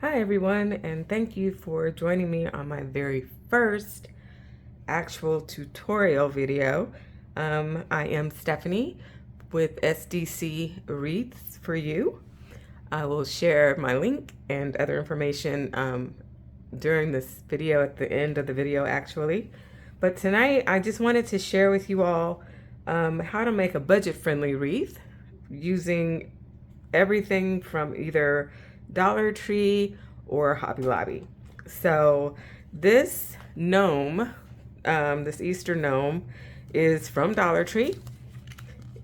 Hi everyone, and thank you for joining me on my very first actual tutorial video. I am Stephanie with SDC Wreaths for you. I will share my link and other information during this video, at the end of the video actually. But tonight I just wanted to share with you all how to make a budget-friendly wreath using everything from either Dollar Tree or Hobby Lobby. So this gnome, this Easter gnome, is from Dollar Tree,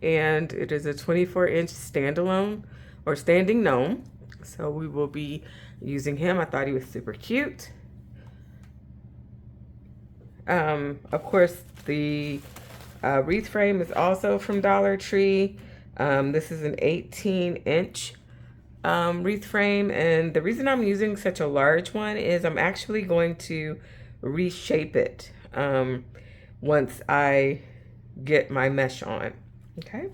and it is a 24-inch standalone or standing gnome. So we will be using him. I thought he was super cute. Of course, the wreath frame is also from Dollar Tree. This is an 18-inch wreath frame, and the reason I'm using such a large one is I'm actually going to reshape it once I get my mesh on. Okay,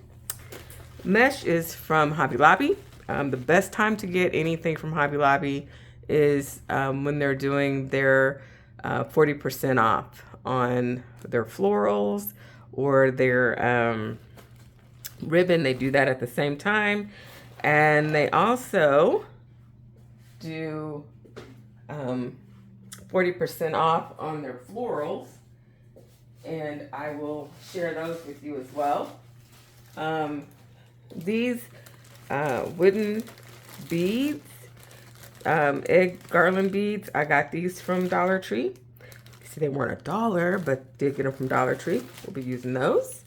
mesh is from Hobby Lobby. The best time to get anything from Hobby Lobby is when they're doing their 40% off on their florals or their ribbon. They do that at the same time. And they also do 40% off on their florals. And I will share those with you as well. These wooden beads, egg garland beads, I got these from Dollar Tree. See, they weren't $1, but did get them from Dollar Tree. We'll be using those.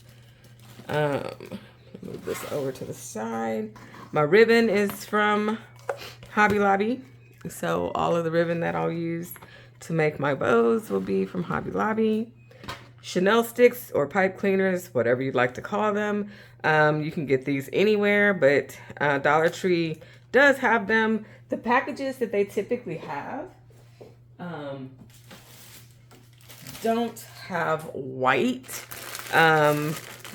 Move this over to the side. My ribbon is from Hobby Lobby. So all of the ribbon that I'll use to make my bows will be from Hobby Lobby. Chanel sticks or pipe cleaners, whatever you'd like to call them. You can get these anywhere, but Dollar Tree does have them. The packages that they typically have don't have white.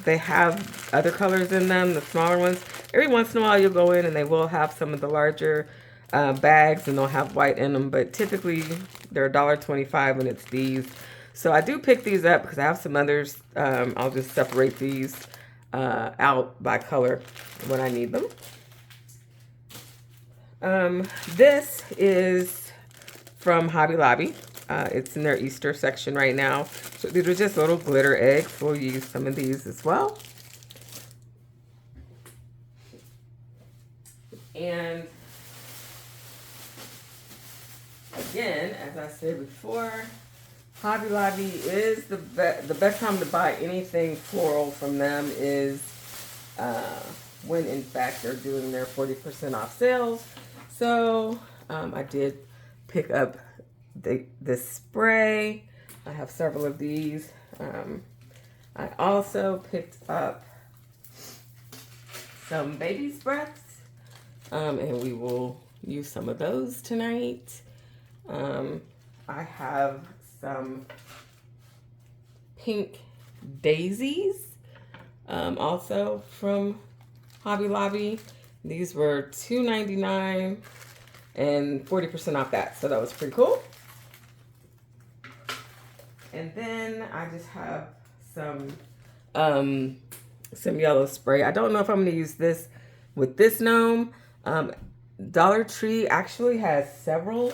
They have other colors in them, the smaller ones. Every once in a while you'll go in and they will have some of the larger bags and they'll have white in them, but typically they're $1.25 when it's these. So I do pick these up because I have some others. I'll just separate these out by color when I need them. This is from Hobby Lobby. It's in their Easter section right now. So these are just little glitter eggs. We'll use some of these as well. And again, as I said before, Hobby Lobby is the best time to buy anything floral from them is when in fact they're doing their 40% off sales. So I did pick up this spray. I have several of these. I also picked up some baby's breaths, and we will use some of those tonight. I have some pink daisies, also from Hobby Lobby. These were $2.99 and 40% off that, so that was pretty cool. And then I just have some yellow spray. I don't know if I'm going to use this with this gnome. Dollar Tree actually has several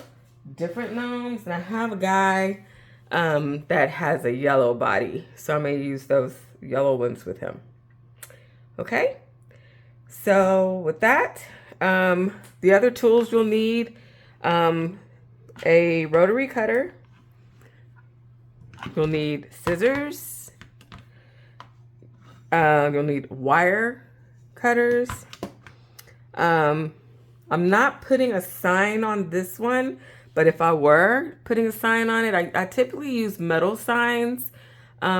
different gnomes, and I have a guy that has a yellow body, so I may use those yellow ones with him. Okay, so with that, the other tools you'll need, a rotary cutter. You'll need scissors. You'll need wire cutters. I'm not putting a sign on this one, but if I were putting a sign on it, I typically use metal signs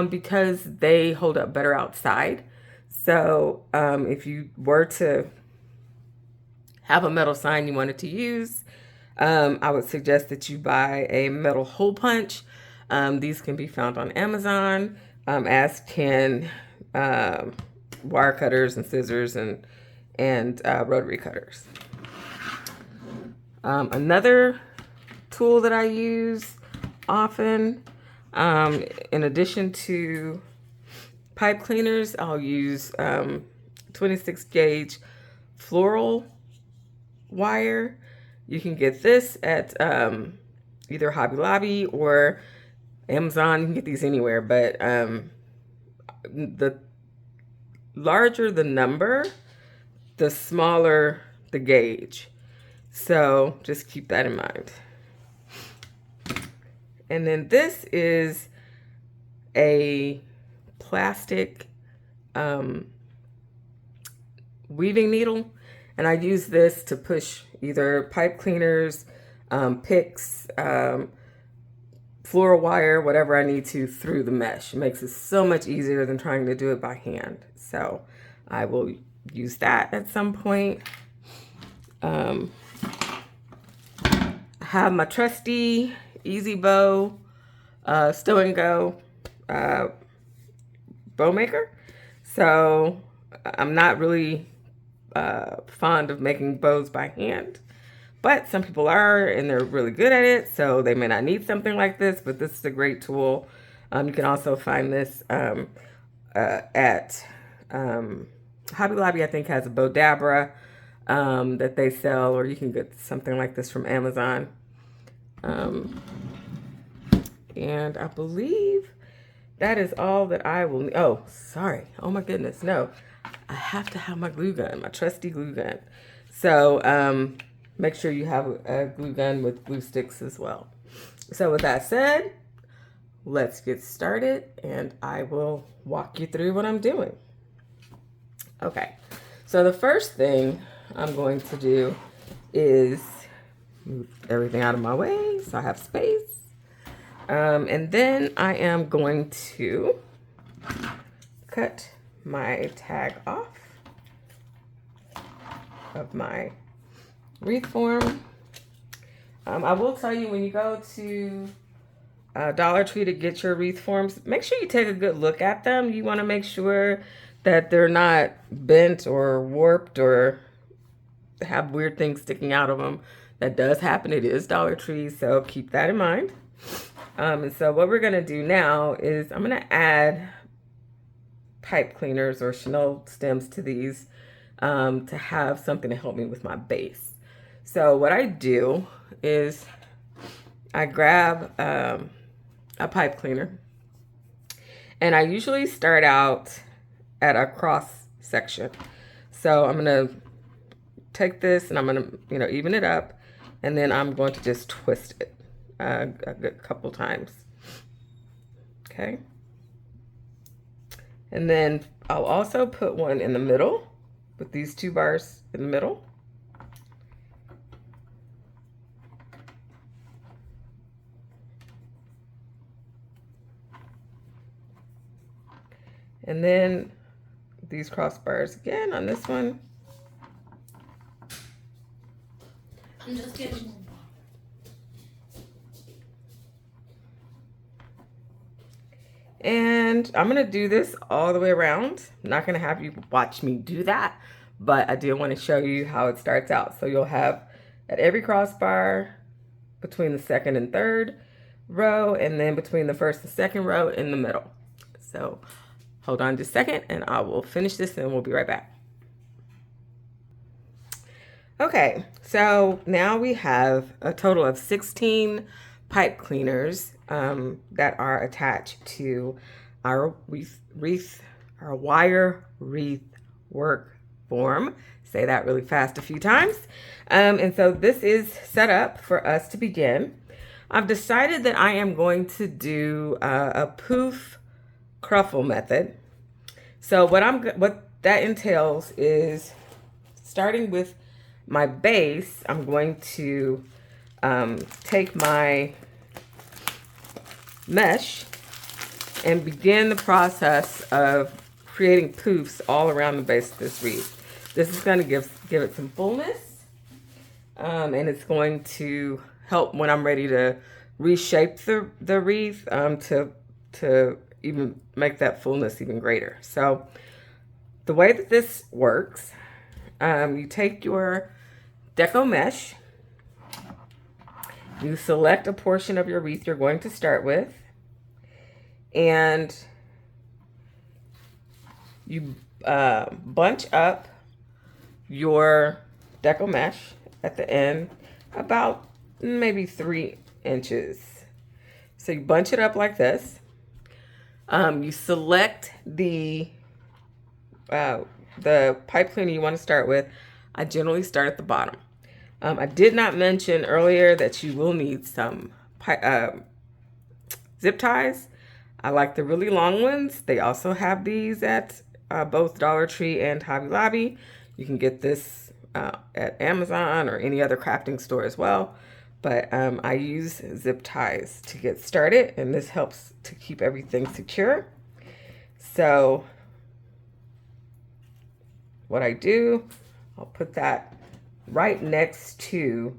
because they hold up better outside. So if you were to have a metal sign you wanted to use, I would suggest that you buy a metal hole punch. These can be found on Amazon, as can wire cutters and scissors and rotary cutters. Another tool that I use often, in addition to pipe cleaners, I'll use 26 gauge floral wire. You can get this at either Hobby Lobby or Amazon. You can get these anywhere, but the larger the number, the smaller the gauge. So just keep that in mind. And then this is a plastic weaving needle, and I use this to push either pipe cleaners, picks, floral wire, whatever I need to through the mesh. It makes it so much easier than trying to do it by hand. So I will use that at some point. I have my trusty Easy Bow Stow and Go bow maker. So I'm not really fond of making bows by hand, but some people are, and they're really good at it, so they may not need something like this, but this is a great tool. You can also find this at Hobby Lobby. I think has a Bodabra that they sell, or you can get something like this from Amazon. And I believe that is all that I will need. Oh, sorry. Oh my goodness. No, I have to have my glue gun, my trusty glue gun. So make sure you have a glue gun with glue sticks as well. So with that said, let's get started and I will walk you through what I'm doing. Okay, so the first thing I'm going to do is move everything out of my way so I have space. And then I am going to cut my tag off of my wreath form. I will tell you, when you go to Dollar Tree to get your wreath forms, make sure you take a good look at them. You want to make sure that they're not bent or warped or have weird things sticking out of them. That does happen. It is Dollar Tree, so keep that in mind. And so what we're going to do now is I'm going to add pipe cleaners or chenille stems to these to have something to help me with my base. So what I do is I grab a pipe cleaner, and I usually start out at a cross section. So I'm going to take this and I'm going to, even it up, and then I'm going to just twist it a good couple times. Okay. And then I'll also put one in the middle with these two bars in the middle. And then these crossbars again on this one. I'm just getting. And I'm going to do this all the way around. I'm not going to have you watch me do that, but I do want to show you how it starts out. So you'll have at every crossbar between the second and third row, and then between the first and second row in the middle. So hold on just a second and I will finish this and we'll be right back. Okay, so now we have a total of 16 pipe cleaners that are attached to our wreath, our wire wreath work form. Say that really fast a few times. And so this is set up for us to begin. I've decided that I am going to do a poof cruffle method. So what that entails is, starting with my base, I'm going to take my mesh and begin the process of creating poofs all around the base of this wreath. This is going to give it some fullness, and it's going to help when I'm ready to reshape the wreath to even make that fullness even greater. So the way that this works, you take your deco mesh You select a portion of your wreath you're going to start with, and you bunch up your deco mesh at the end about maybe 3 inches. So you bunch it up like this. You select the pipe cleaner you want to start with. I generally start at the bottom. I did not mention earlier that you will need some zip ties. I like the really long ones. They also have these at both Dollar Tree and Hobby Lobby. You can get this at Amazon or any other crafting store as well. But I use zip ties to get started, and this helps to keep everything secure. So what I do, I'll put that right next to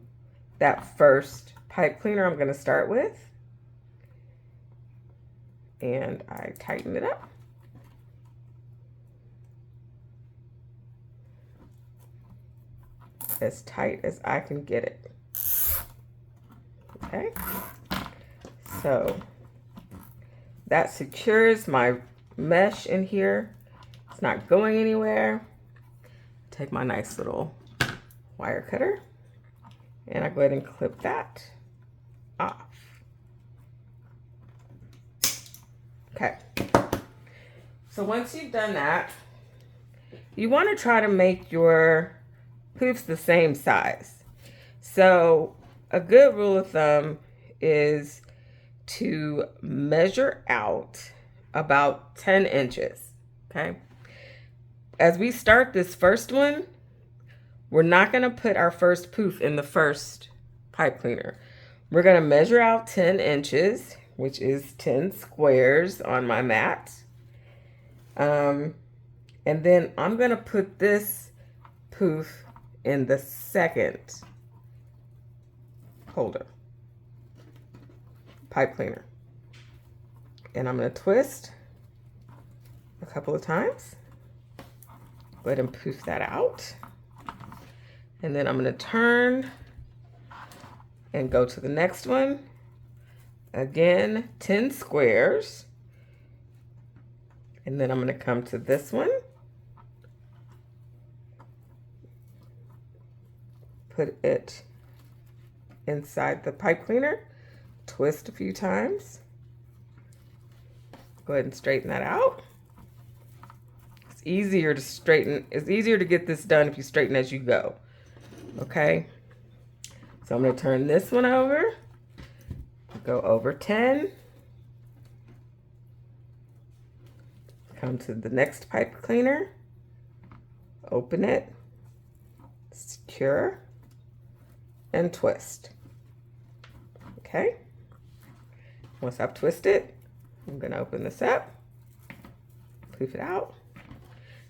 that first pipe cleaner I'm going to start with. And I tighten it up. As tight as I can get it. Okay. So that secures my mesh in here. It's not going anywhere. Take my nice little wire cutter and I go ahead and clip that off. Okay. So once you've done that, you want to try to make your poofs the same size. So a good rule of thumb is to measure out about 10 inches, okay? As we start this first one, we're not going to put our first poof in the first pipe cleaner. We're going to measure out 10 inches, which is 10 squares on my mat. And then I'm going to put this poof in the second holder, pipe cleaner. And I'm going to twist a couple of times. Go ahead and poof that out. And then I'm going to turn and go to the next one. Again, 10 squares. And then I'm going to come to this one. Put it inside the pipe cleaner. Twist a few times. Go ahead and straighten that out. It's easier to straighten. It's easier to get this done if you straighten as you go. Okay. So I'm going to turn this one over. Go over 10. Come to the next pipe cleaner. Open it. Secure. And twist. Okay. Once I've twisted, I'm going to open this up. Poof it out.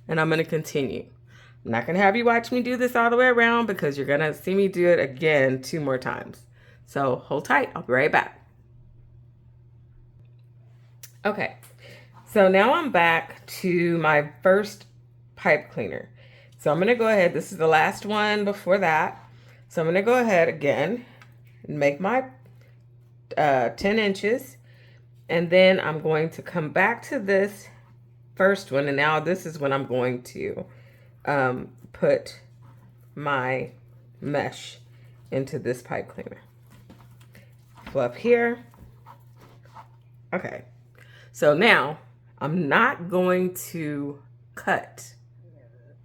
And I'm going to continue. I'm not going to have you watch me do this all the way around because you're going to see me do it again 2 more times. So hold tight. I'll be right back. Okay. So now I'm back to my first pipe cleaner. So I'm going to go ahead. This is the last one before that. So I'm going to go ahead again and make my 10 inches. And then I'm going to come back to this first one. And now this is when I'm going to put my mesh into this pipe cleaner. Flip here. Okay. So now I'm not going to cut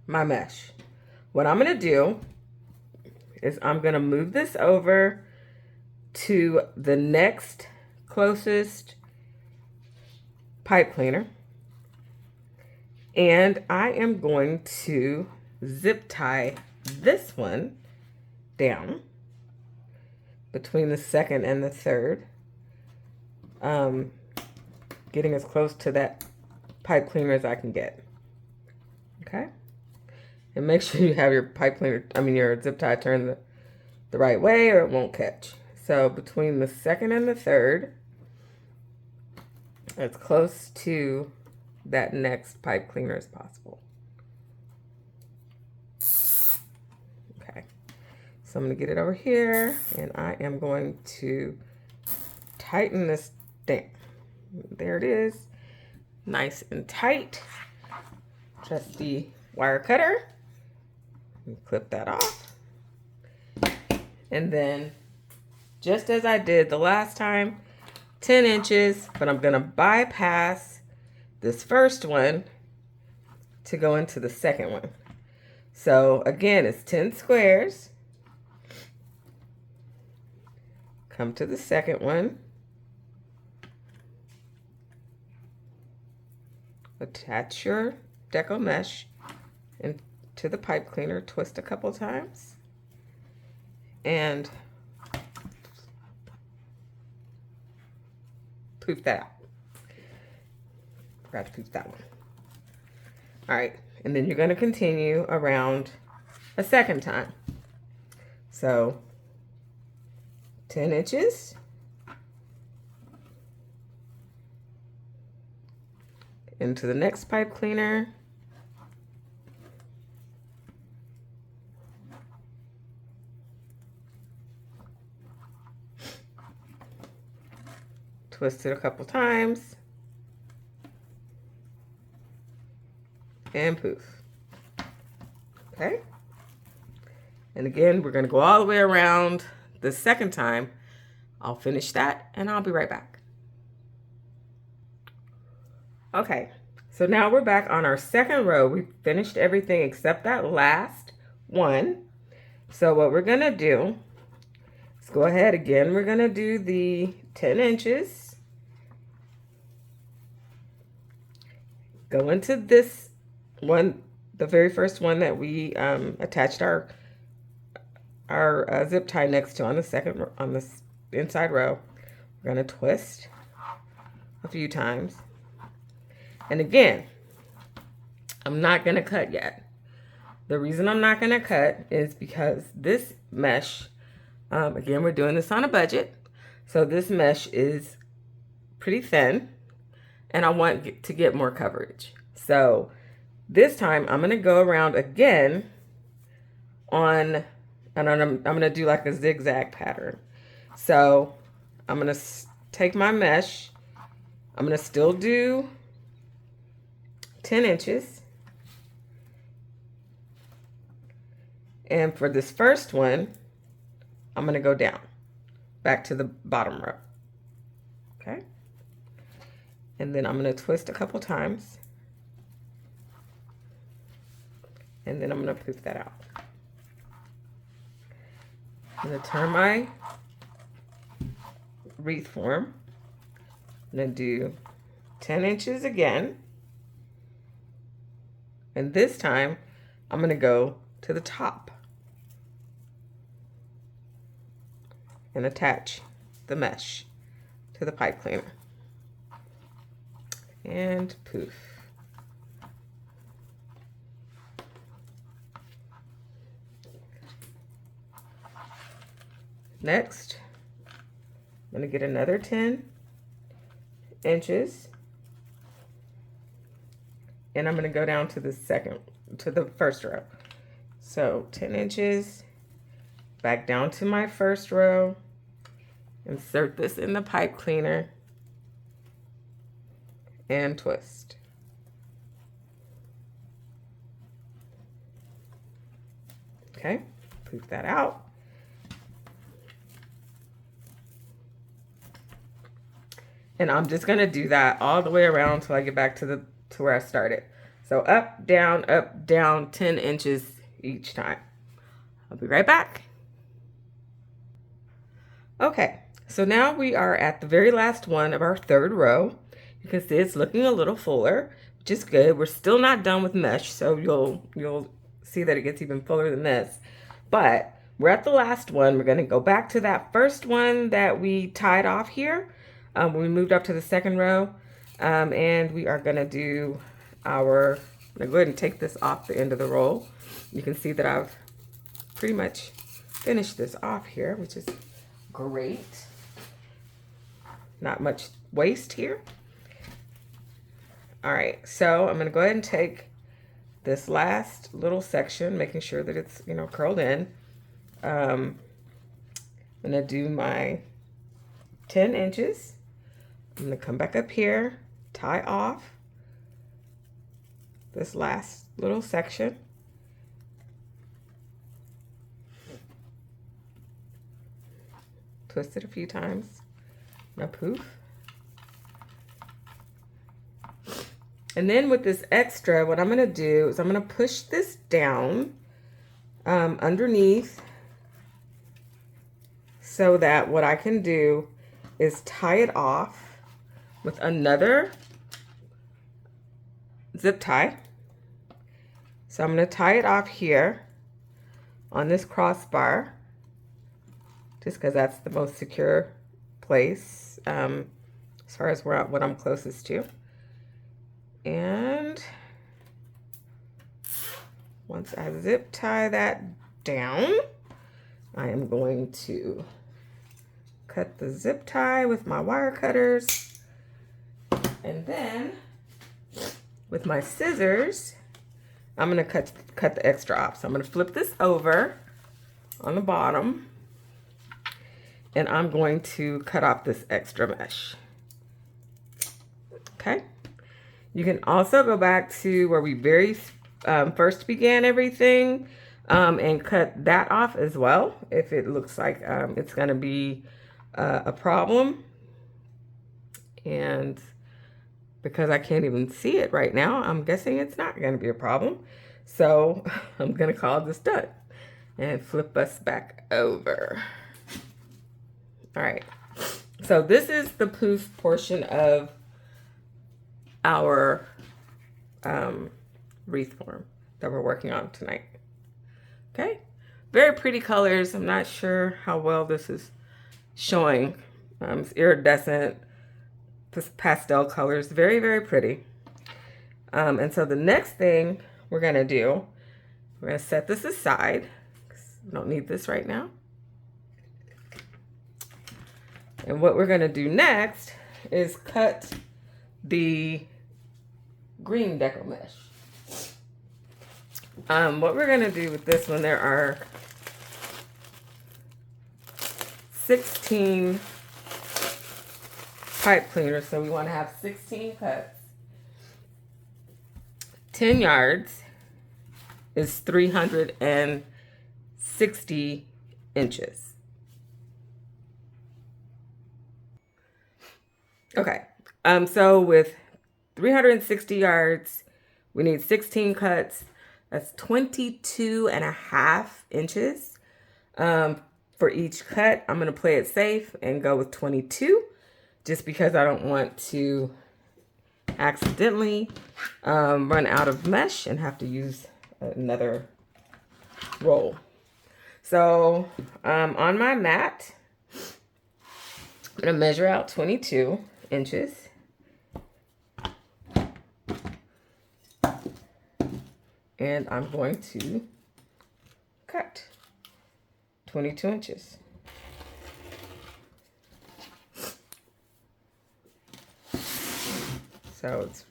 my mesh. What I'm going to do is I'm going to move this over to the next closest pipe cleaner. And I am going to zip tie this one down between the second and the third. Getting as close to that pipe cleaner as I can get. Okay? And make sure you have your pipe cleaner, your zip tie turned the right way or it won't catch. So between the second and the third, as close to that next pipe cleaner as possible. Okay. So So I'm going to get it over here, and I am going to tighten this down. There it is. Nice and tight. Trusty wire cutter. Clip that off. And then, just as I did the last time, 10 inches, but I'm going to bypass this first one to go into the second one. So again, it's 10 squares. Come to the second one. Attach your deco mesh into the pipe cleaner, twist a couple times, and poof that out. Forgot to poof that one. All right, and then you're going to continue around a second time. So 10 inches. Into the next pipe cleaner. Twist it a couple times. And poof. Okay. And again, we're going to go all the way around the second time. I'll finish that and I'll be right back. Okay, so now we're back on our second row. We finished everything except that last one. So what we're gonna do is go ahead again. We're gonna do the 10 inches. Go into this one, the very first one that we attached our zip tie next to on the inside row. We're gonna twist a few times. And again, I'm not going to cut yet. The reason I'm not going to cut is because this mesh, again, we're doing this on a budget. So this mesh is pretty thin and I want to get more coverage. So this time I'm going to go around again and I'm going to do like a zigzag pattern. So I'm going to take my mesh. I'm going to still do 10 inches. And for this first one, I'm going to go down back to the bottom row. Okay. And then I'm going to twist a couple times. And then I'm going to poof that out. I'm going to turn my wreath form. I'm going to do 10 inches again. And this time, I'm going to go to the top and attach the mesh to the pipe cleaner. And poof. Next, I'm going to get another 10 inches. And I'm going to go down to the first row. So 10 inches, back down to my first row, insert this in the pipe cleaner, and twist. Okay, poof that out. And I'm just going to do that all the way around until I get back to where I started. So up, down, 10 inches each time. I'll be right back. Okay, so now we are at the very last one of our third row. You can see it's looking a little fuller, which is good. We're still not done with mesh, so you'll see that it gets even fuller than this. But we're at the last one. We're going to go back to that first one that we tied off here. When we moved up to the second row. And we are going to do I'm going to go ahead and take this off the end of the roll. You can see that I've pretty much finished this off here, which is great. Not much waste here. All right, so I'm going to go ahead and take this last little section, making sure that it's, curled in. I'm gonna do my 10 inches. I'm gonna come back up here, tie off this last little section. Twist it a few times. Now poof. And then with this extra, what I'm gonna do is I'm gonna push this down underneath, so that what I can do is tie it off with another zip tie. So I'm going to tie it off here on this crossbar, just because that's the most secure place as far as what I'm closest to. And once I zip tie that down, I am going to cut the zip tie with my wire cutters, and then with my scissors, I'm gonna cut the extra off. So I'm gonna flip this over on the bottom, and I'm going to cut off this extra mesh. Okay. You can also go back to where we very first began everything and cut that off as well if it looks like it's gonna be a problem. And because I can't even see it right now, I'm guessing it's not going to be a problem. So I'm going to call this done and flip us back over. All right. So this is the poof portion of our wreath form that we're working on tonight. Okay. Very pretty colors. I'm not sure how well this is showing. It's iridescent, pastel colors, very, very pretty. And so the next thing we're gonna do, we're gonna set this aside, 'cause we don't need this right now. And what we're gonna do next is cut the green deco mesh. What we're gonna do with this one, there are 16 pipe cleaners, so we want to have 16 cuts. 10 yards is 360 inches. Okay, so with 360 yards, we need 16 cuts. That's 22.5 inches for each cut. I'm going to play it safe and go with 22, just because I don't want to accidentally run out of mesh and have to use another roll. So on my mat, I'm going to measure out 22 inches. And I'm going to cut 22 inches. So it's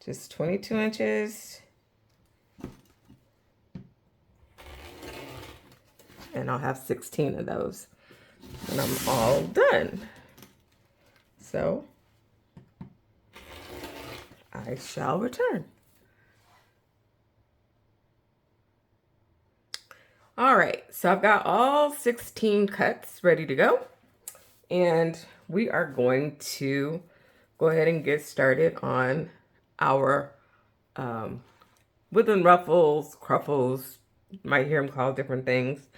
just 22 inches. And I'll have 16 of those. And I'm all done. So I shall return. All right, so I've got all 16 cuts ready to go. And we are going to go ahead and get started on our woodland ruffles, cruffles. You might hear them called different things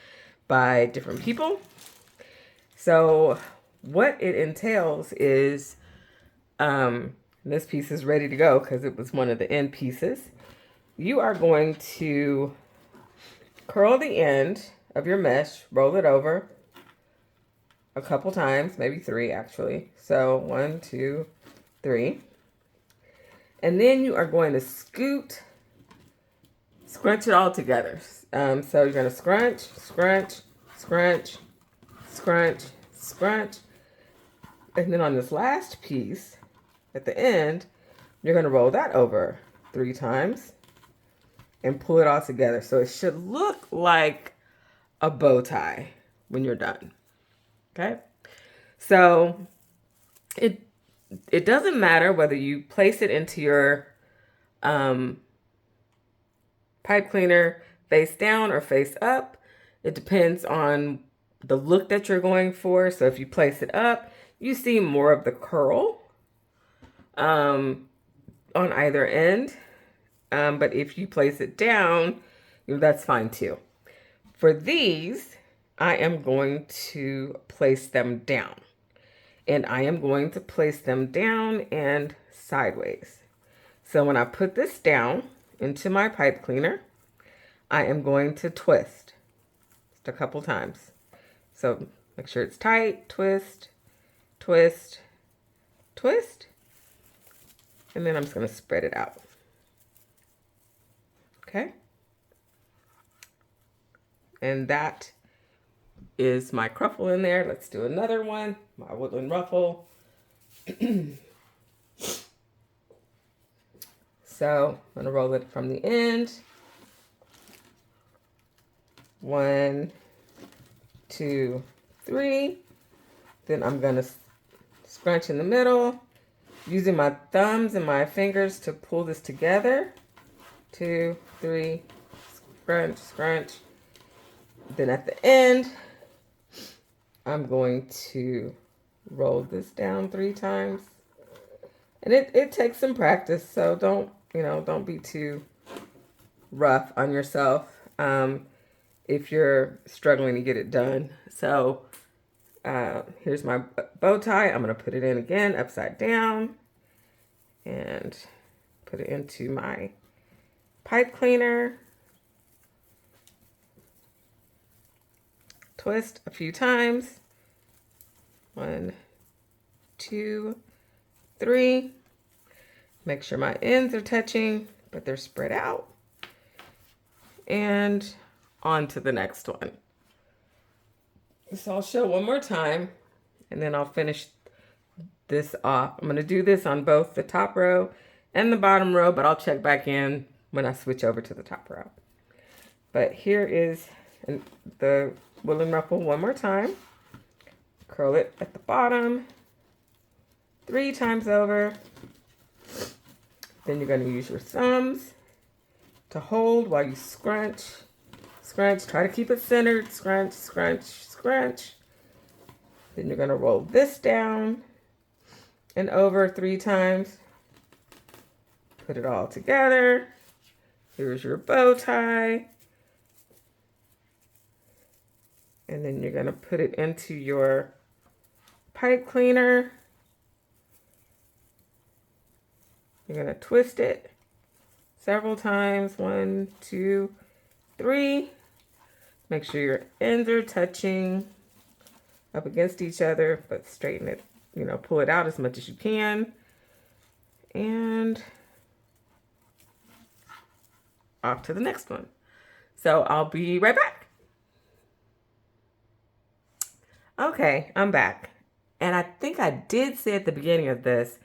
by different people. So what it entails is, this piece is ready to go because it was one of the end pieces. You are going to curl the end of your mesh, roll it over a couple times, maybe 3 actually. So 1, 2, 3. And then you are going to scrunch it all together. So you're going to scrunch, scrunch, scrunch, scrunch, scrunch. And then on this last piece, at the end, you're going to roll that over 3 times and pull it all together. So it should look like a bow tie when you're done. Okay, so it doesn't matter whether you place it into your pipe cleaner face down or face up. It depends on the look that you're going for. So if you place it up, you see more of the curl on either end. But if you place it down, that's fine too. For these, I am going to place them down. And I am going to place them down and sideways. So when I put this down into my pipe cleaner, I am going to twist just a couple times. So make sure it's tight, twist, twist, twist. And then I'm just going to spread it out. Okay. And that is my cruffle in there. Let's do another one. My woodland ruffle. So I'm going to roll it from the end. 1, 2, 3. Then I'm going to scrunch in the middle, using my thumbs and my fingers to pull this together. 2, 3, scrunch, scrunch. Then at the end, I'm going to roll this down 3 times. And it takes some practice, so don't be too rough on yourself if you're struggling to get it done. So here's my bow tie. I'm going to put it in again upside down and put it into my pipe cleaner. Twist a few times. 1, 2, 3. Make sure my ends are touching, but they're spread out. And on to the next one. So I'll show one more time, and then I'll finish this off. I'm going to do this on both the top row and the bottom row, but I'll check back in when I switch over to the top row. But here is the woodland ruffle one more time. Curl it at the bottom 3 times over. Then you're going to use your thumbs to hold while you scrunch. Scrunch. Try to keep it centered. Scrunch, scrunch, scrunch. Then you're going to roll this down and over 3 times. Put it all together. Here's your bow tie. And then you're going to put it into your pipe cleaner. You're going to twist it several times. 1, 2, 3. Make sure your ends are touching up against each other, but straighten it, pull it out as much as you can. And off to the next one. So I'll be right back. Okay, I'm back. And I think I did say at the beginning of this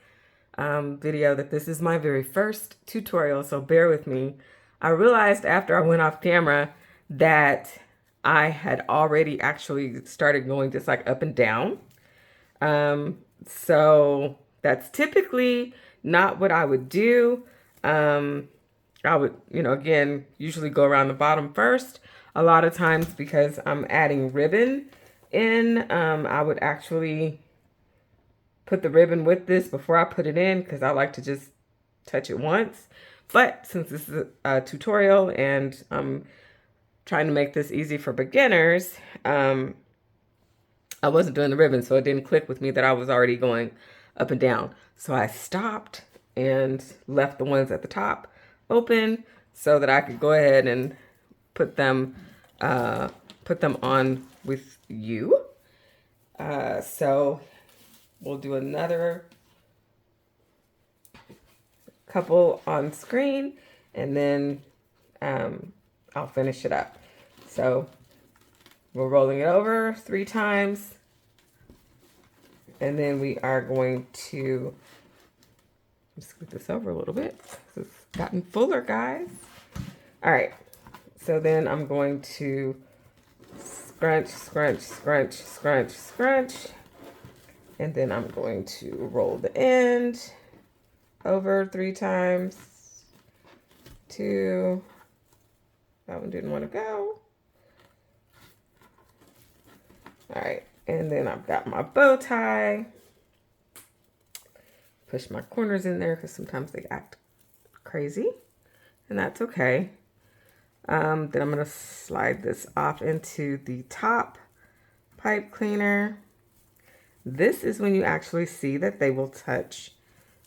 video that this is my very first tutorial, so bear with me. I realized after I went off camera that I had already actually started going just like up and down. So that's typically not what I would do. I would, again, usually go around the bottom first. A lot of times because I'm adding ribbon in, I would actually put the ribbon with this before I put it in because I like to just touch it once. But since this is a tutorial and I'm trying to make this easy for beginners, I wasn't doing the ribbon, so it didn't click with me that I was already going up and down. So I stopped and left the ones at the top open so that I could go ahead and put them on with you. So we'll do another couple on screen, and then I'll finish it up. So we're rolling it over 3 times, and then we are going to scoot this over a little bit. It's gotten fuller, guys. All right, so then I'm going to scrunch, scrunch, scrunch, scrunch, scrunch. And then I'm going to roll the end over 3 times. 2. That one didn't want to go. All right, and then I've got my bow tie. Push my corners in there because sometimes they act crazy, and that's okay. Then I'm going to slide this off into the top pipe cleaner. This is when you actually see that they will touch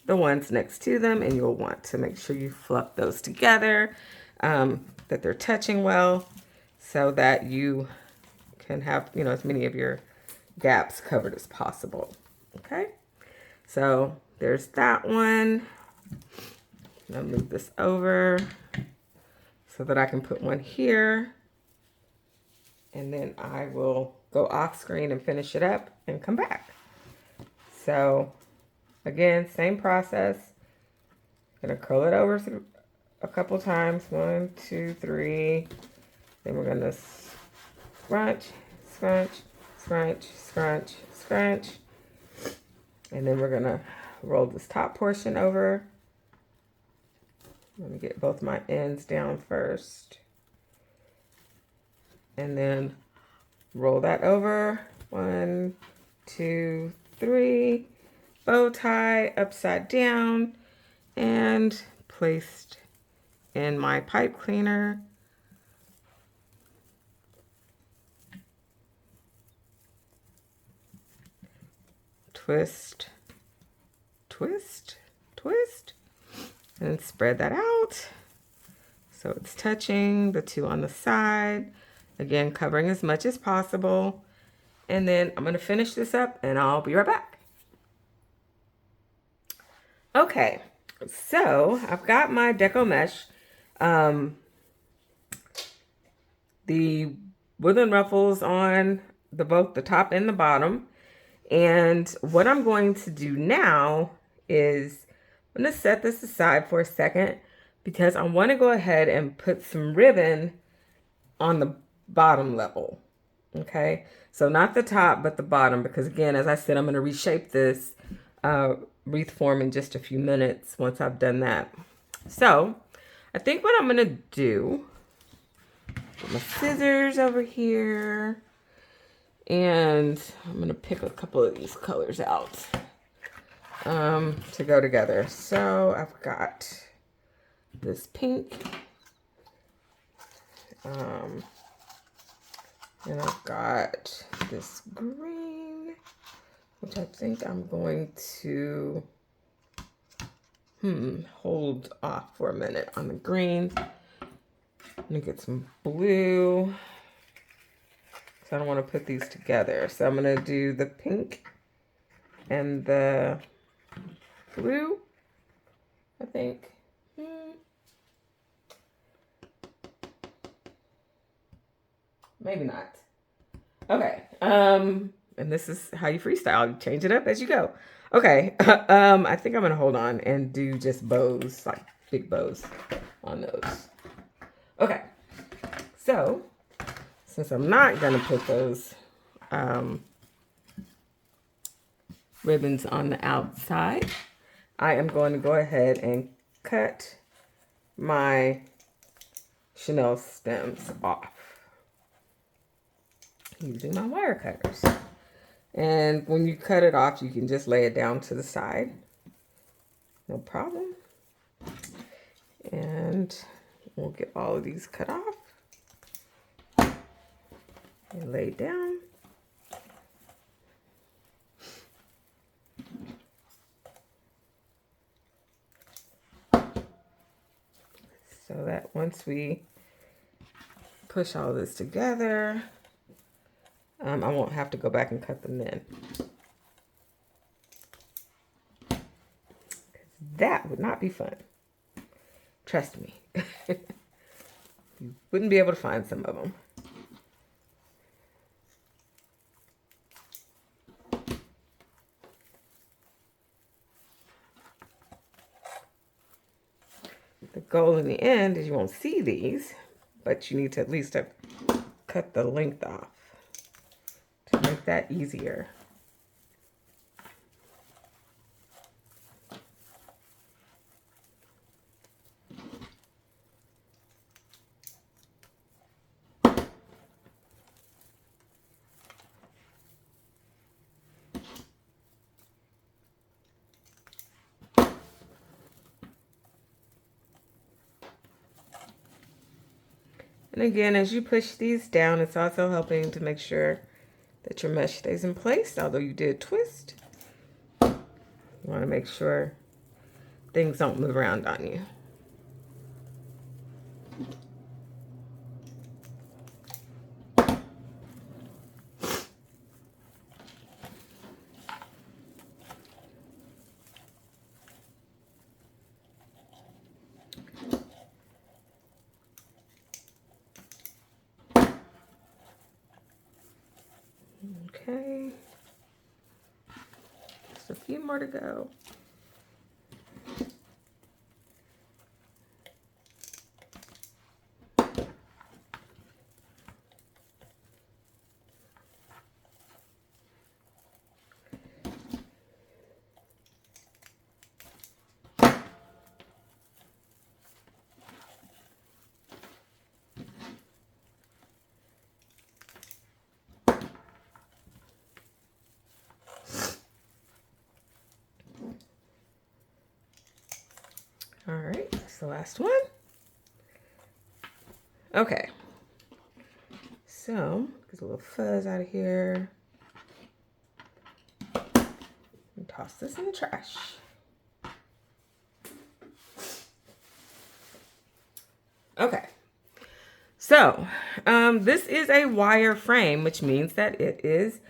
the ones next to them, and you'll want to make sure you fluff those together, that they're touching well, so that you can have, you know, as many of your gaps covered as possible. Okay, so there's that one. I'll move this over so that I can put one here, and then I will go off screen and finish it up and come back. So again, same process. Gonna curl it over through a couple times. 1, 2, 3. Then we're gonna scrunch, scrunch, scrunch, scrunch, scrunch. And then we're gonna roll this top portion over. Let me get both my ends down first. And then roll that over. 1, 2, 3. Bow tie upside down and placed in my pipe cleaner. Twist, twist, twist, and spread that out so it's touching the 2 on the side. Again, covering as much as possible. And then I'm going to finish this up and I'll be right back. Okay, so I've got my deco mesh. The woodland ruffles on both the top and the bottom. And what I'm going to do now is I'm going to set this aside for a second because I want to go ahead and put some ribbon on the bottom level. Okay, so not the top, but the bottom, because again, as I said, I'm going to reshape this wreath form in just a few minutes once I've done that. So I think what I'm going to do, put my scissors over here, and I'm going to pick a couple of these colors out to go together. So I've got this pink, and I've got this green, which I think I'm going to hold off for a minute on the green. Let me get some blue. So I don't want to put these together. So I'm going to do the pink and the blue, I think. Maybe not. Okay. And this is how you freestyle. You change it up as you go. Okay. I think I'm going to hold on and do just bows, like big bows on those. Okay. So since I'm not going to put those ribbons on the outside, I am going to go ahead and cut my chenille stems off using my wire cutters. And when you cut it off, you can just lay it down to the side. No problem. And we'll get all of these cut off and lay down. So that once we push all this together, I won't have to go back and cut them in. That would not be fun. Trust me. You wouldn't be able to find some of them. The goal in the end is you won't see these, but you need to at least cut the length off. that easier. And again, as you push these down, it's also helping to make sure that your mesh stays in place, although you did twist. You want to make sure things don't move around on you. Okay, just a few more to go. All right, that's the last one. Okay, so get a little fuzz out of here and toss this in the trash. Okay, so this is a wire frame, which means that it is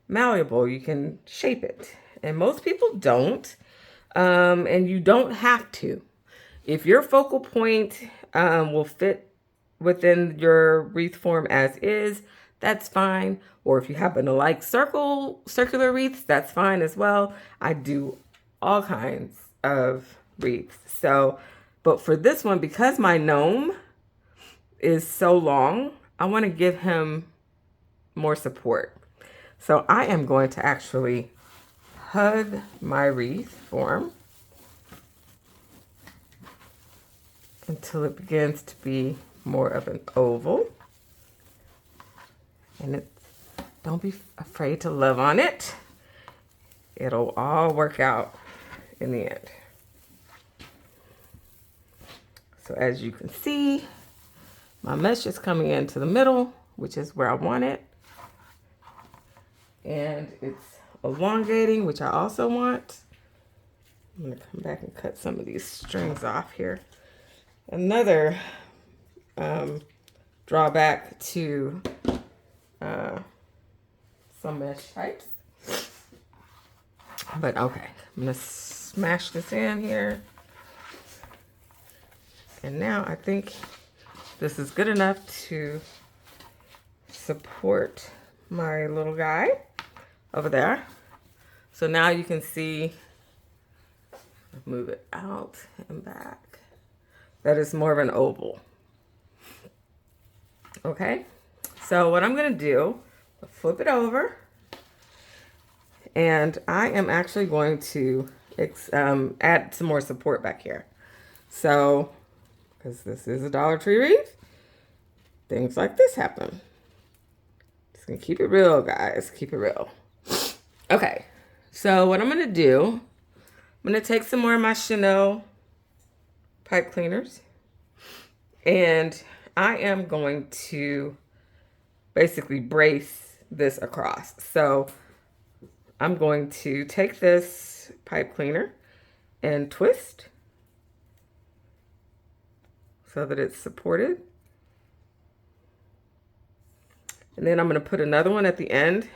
malleable. You can shape it, and most people don't, and you don't have to. If your focal point will fit within your wreath form as is, that's fine. Or if you happen to like circular wreaths, that's fine as well. I do all kinds of wreaths. So, but for this one, because my gnome is so long, I want to give him more support. So I am going to actually hug my wreath form until it begins to be more of an oval. And don't be afraid to love on it. It'll all work out in the end. So as you can see, my mesh is coming into the middle, which is where I want it. And it's elongating, which I also want. I'm gonna come back and cut some of these strings off here. Another drawback to some mesh types. But okay, I'm gonna smash this in here. And now I think this is good enough to support my little guy over there. So now you can see, move it out and back. That is more of an oval. Okay, so what I'm gonna do, flip it over, and I am actually going to add some more support back here. So, because this is a Dollar Tree wreath, things like this happen. Just gonna keep it real, guys, keep it real. Okay, so what I'm gonna do, I'm gonna take some more of my Chanel pipe cleaners, and I am going to basically brace this across. So I'm going to take this pipe cleaner and twist so that it's supported. And then I'm going to put another one at the end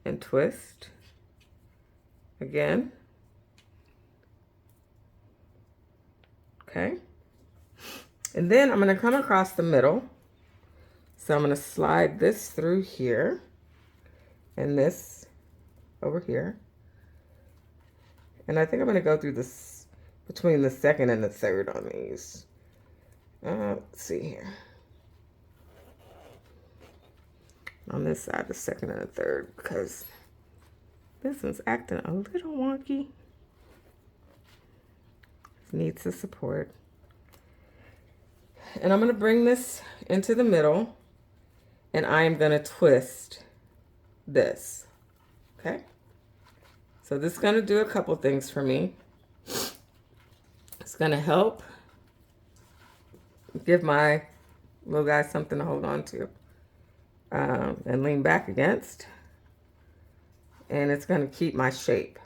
and twist again. Okay. And then I'm going to come across the middle. So I'm going to slide this through here and this over here. And I think I'm going to go through this between the second and the third on these. Let's see here. on this side, the second and the third, because this one's acting a little wonky. It needs the support. And I'm going to bring this into the middle, and I am going to twist this. Okay? So this is going to do a couple things for me. It's going to help give my little guy something to hold on to and lean back against. And it's going to keep my shape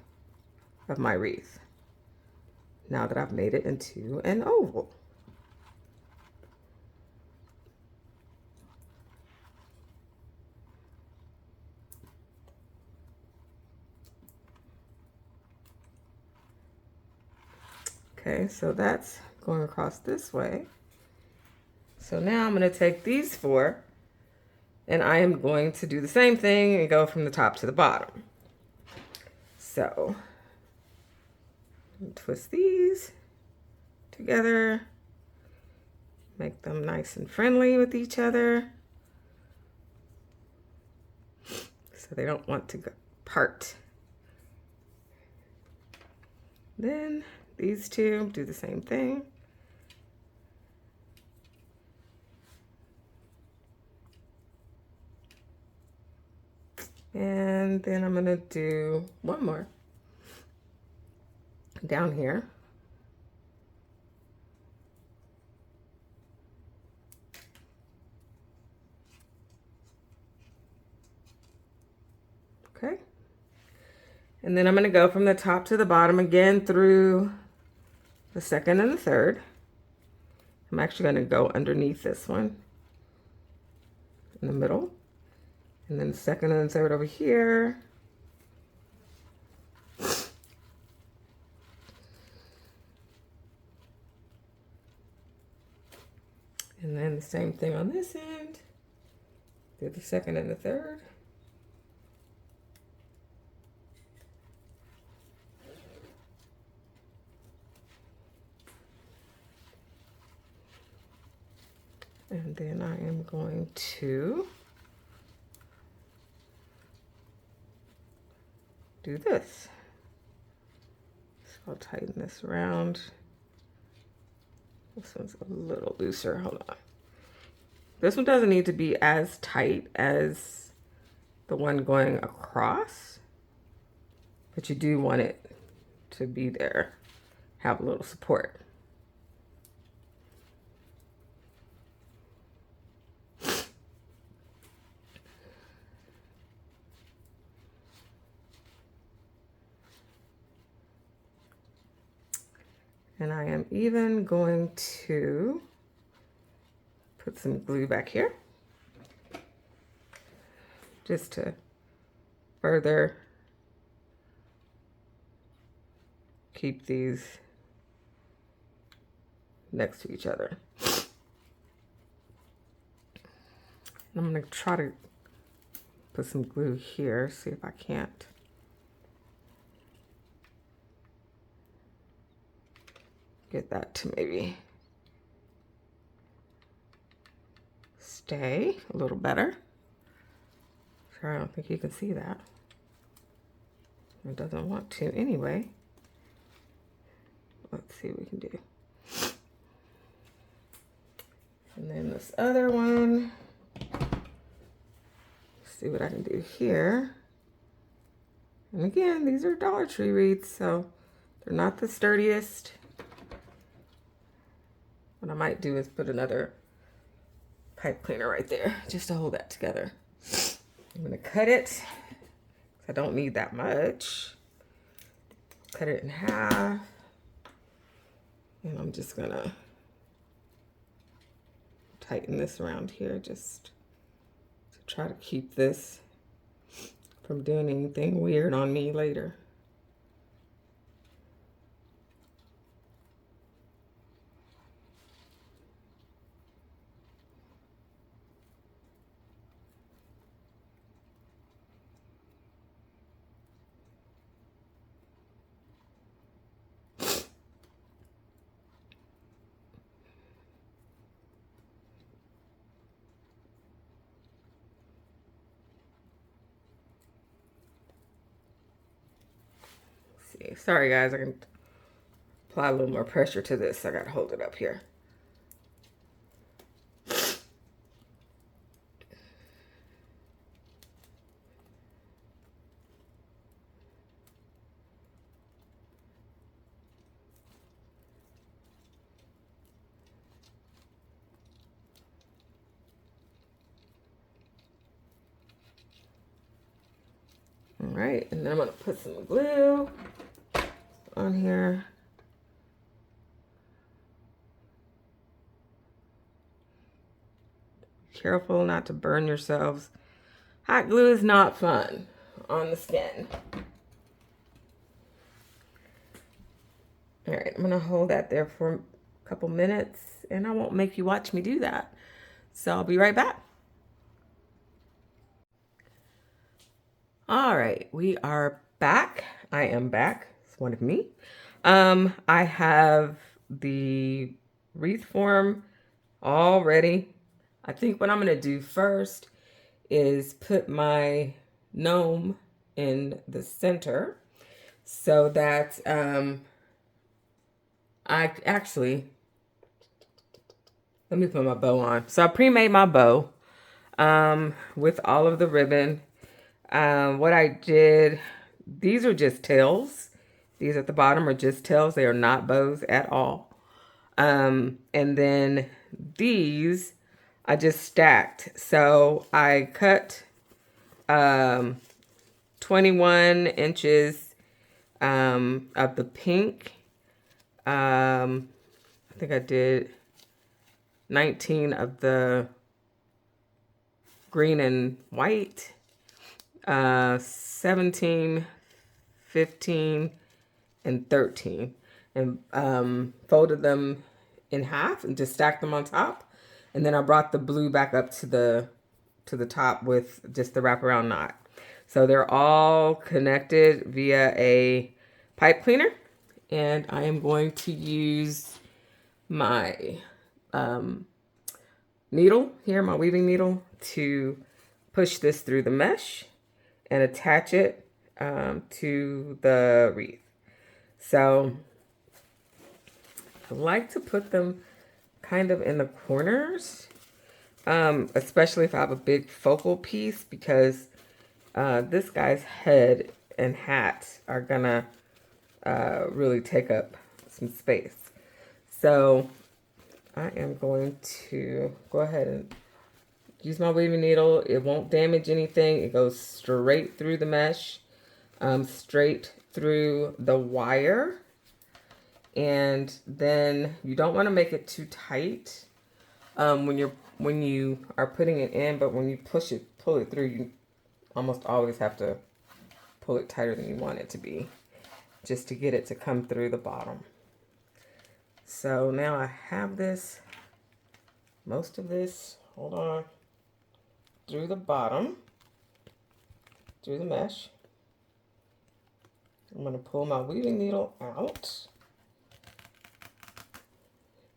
of my wreath now that I've made it into an oval. Okay, so that's going across this way. So now I'm going to take these four, and I am going to do the same thing and go from the top to the bottom. So, twist these together, make them nice and friendly with each other, so they don't want to go apart. Then these two do the same thing. And then I'm gonna do one more down here. Okay. And then I'm gonna go from the top to the bottom again through the second and the third. I'm actually gonna go underneath this one in the middle. And then the second and the third over here. And then the same thing on this end. Do the second and the third. And then I am going to do this. So I'll tighten this around. This one's a little looser. Hold on. This one doesn't need to be as tight as the one going across, but you do want it to be there, have a little support. And I am even going to put some glue back here just to further keep these next to each other. And I'm going to try to put some glue here, see if I can't. Get that to maybe stay a little better. Sure, I don't think you can see that. It doesn't want to anyway. Let's see what we can do. And then this other one, see what I can do here. And again, these are Dollar Tree wreaths, so they're not the sturdiest. What I might do is put another pipe cleaner right there just to hold that together. I'm gonna cut it, 'cause I don't need that much. Cut it in half. And I'm just gonna tighten this around here just to try to keep this from doing anything weird on me later. see. Sorry guys, I can apply a little more pressure to this. I gotta hold it up here. All right, and then I'm gonna put some glue on here. Careful not to burn yourselves. Hot glue is not fun on the skin. All right, I'm gonna hold that there for a couple minutes and I won't make you watch me do that. So I'll be right back. All right, we are back. I am back. It's one of me. I have the wreath form all ready. I think what I'm gonna do first is put my gnome in the center so that I actually, let me put my bow on. So I pre-made my bow with all of the ribbon. What I did, these are just tails. These at the bottom are just tails. They are not bows at all. And then these I just stacked. So I cut 21 inches of the pink. I think I did 19 of the green and white. 17, 15, and 13. And folded them in half and just stacked them on top. And then I brought the blue back up to the top with just the wraparound knot. So they're all connected via a pipe cleaner. And I am going to use my needle here, my weaving needle, to push this through the mesh and attach it to the wreath. So I like to put them kind of in the corners, especially if I have a big focal piece, because this guy's head and hat are gonna really take up some space. So I am going to go ahead and use my weaving needle. It won't damage anything. It goes straight through the mesh, straight through the wire. And then you don't want to make it too tight when you are putting it in, but when you pull it through, you almost always have to pull it tighter than you want it to be, just to get it to come through the bottom. So now I have this, most of this, hold on, through the bottom, through the mesh. I'm going to pull my weaving needle out.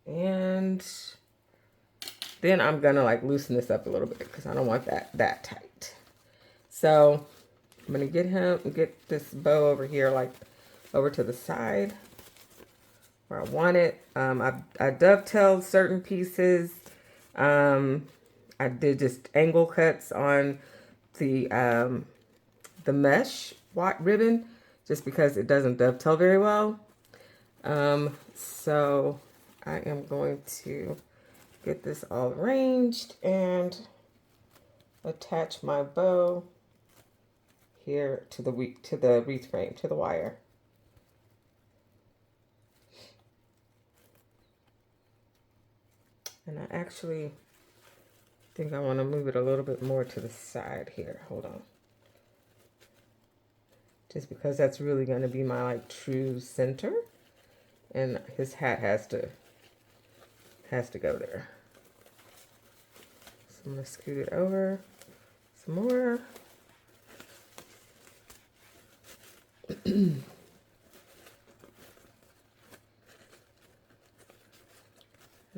And then I'm going to like loosen this up a little bit because I don't want that tight. So I'm going to get this bow over here, like over to the side where I want it. I dovetailed certain pieces. I did just angle cuts on the mesh ribbon just because it doesn't dovetail very well. So I am going to get this all arranged and attach my bow here to the wreath frame, to the wire. And I actually think I want to move it a little bit more to the side here. Hold on. Just because that's really going to be my like true center. And his hat has to go there. So I'm going to scoot it over some more.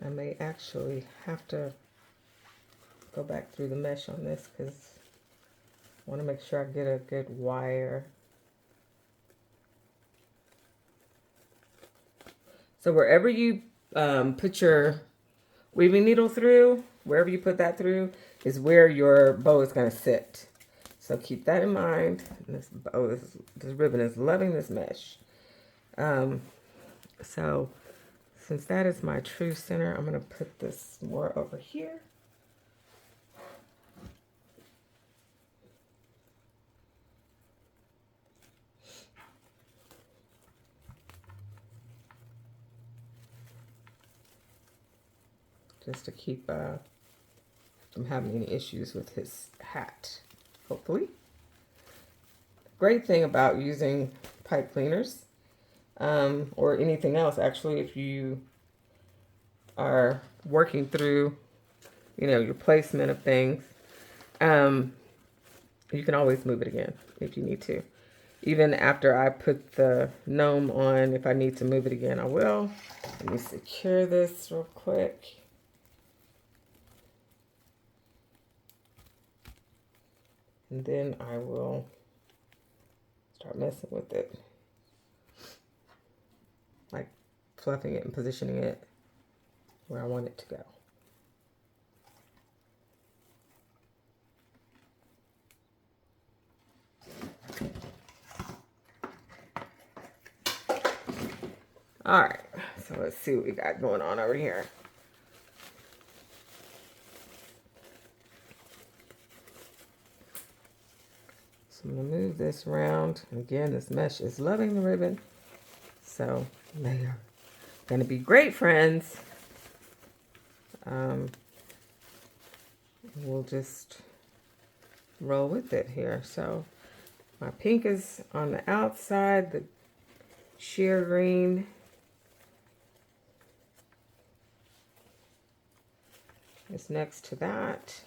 I may actually have to go back through the mesh on this because I want to make sure I get a good wire. So wherever you put your weaving needle through, wherever you put that through, is where your bow is going to sit. So keep that in mind. This ribbon is loving this mesh. So since that is my true center, I'm going to put this more over here. Just to keep from having any issues with his hat, hopefully. Great thing about using pipe cleaners, or anything else, actually, if you are working through, you know, your placement of things, you can always move it again if you need to. Even after I put the gnome on, if I need to move it again, I will. Let me secure this real quick. And then I will start messing with it. Like fluffing it and positioning it where I want it to go. All right, so let's see what we got going on over here. So I'm gonna move this around. Again, this mesh is loving the ribbon. So they are gonna be great friends. We'll just roll with it here. So my pink is on the outside, the sheer green is next to that.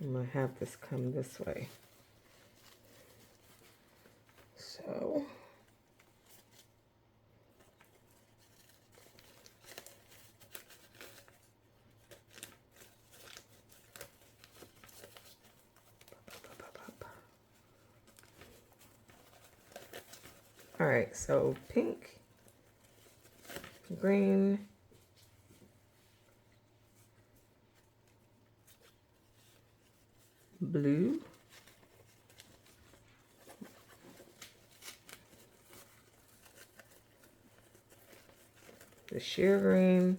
I'm going to have this come this way. So all right, so pink, green, blue, the sheer green,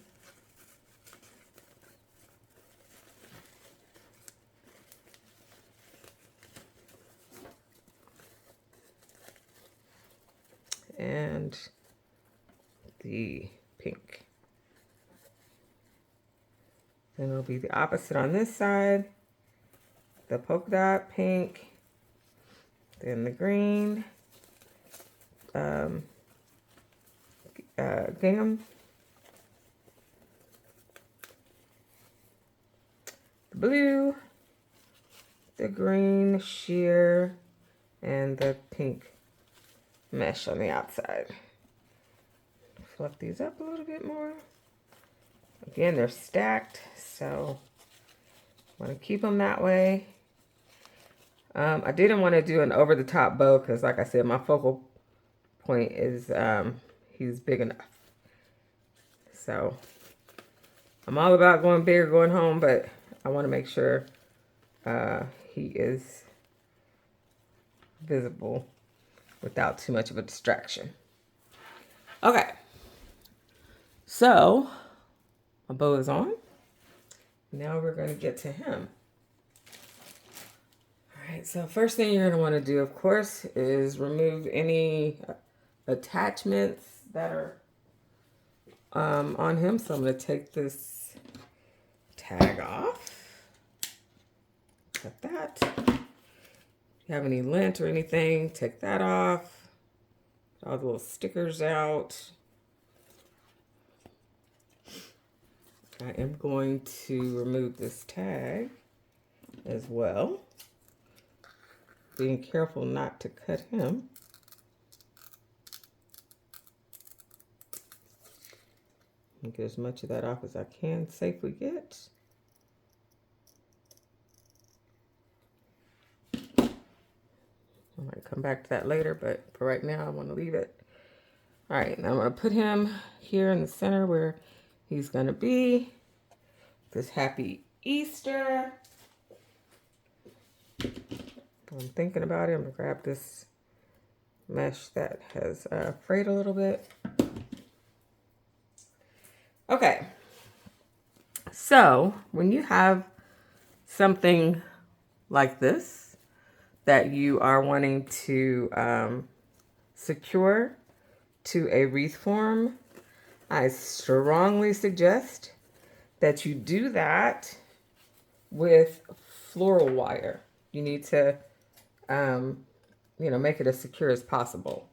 and the pink. Then it'll be the opposite on this side. The polka dot pink, then the green, gingham, the blue, the green sheer, and the pink mesh on the outside. Fluff these up a little bit more. Again, they're stacked, so I want to keep them that way. I didn't want to do an over-the-top bow because, like I said, my focal point is he's big enough. So I'm all about going big or going home, but I want to make sure he is visible without too much of a distraction. Okay, so my bow is on. Now we're going to get to him. All right, so first thing you're going to want to do, of course, is remove any attachments that are on him. So I'm going to take this tag off. Cut that. If you have any lint or anything, take that off. All the little stickers out. I am going to remove this tag as well. Being careful not to cut him. And get as much of that off as I can safely get. I might come back to that later, but for right now I want to leave it All right, now I'm going to put him here in the center where he's going to be. This happy Easter. I'm thinking about it. I'm going to grab this mesh that has frayed a little bit. Okay. So when you have something like this that you are wanting to secure to a wreath form, I strongly suggest that you do that with floral wire. You need to, make it as secure as possible.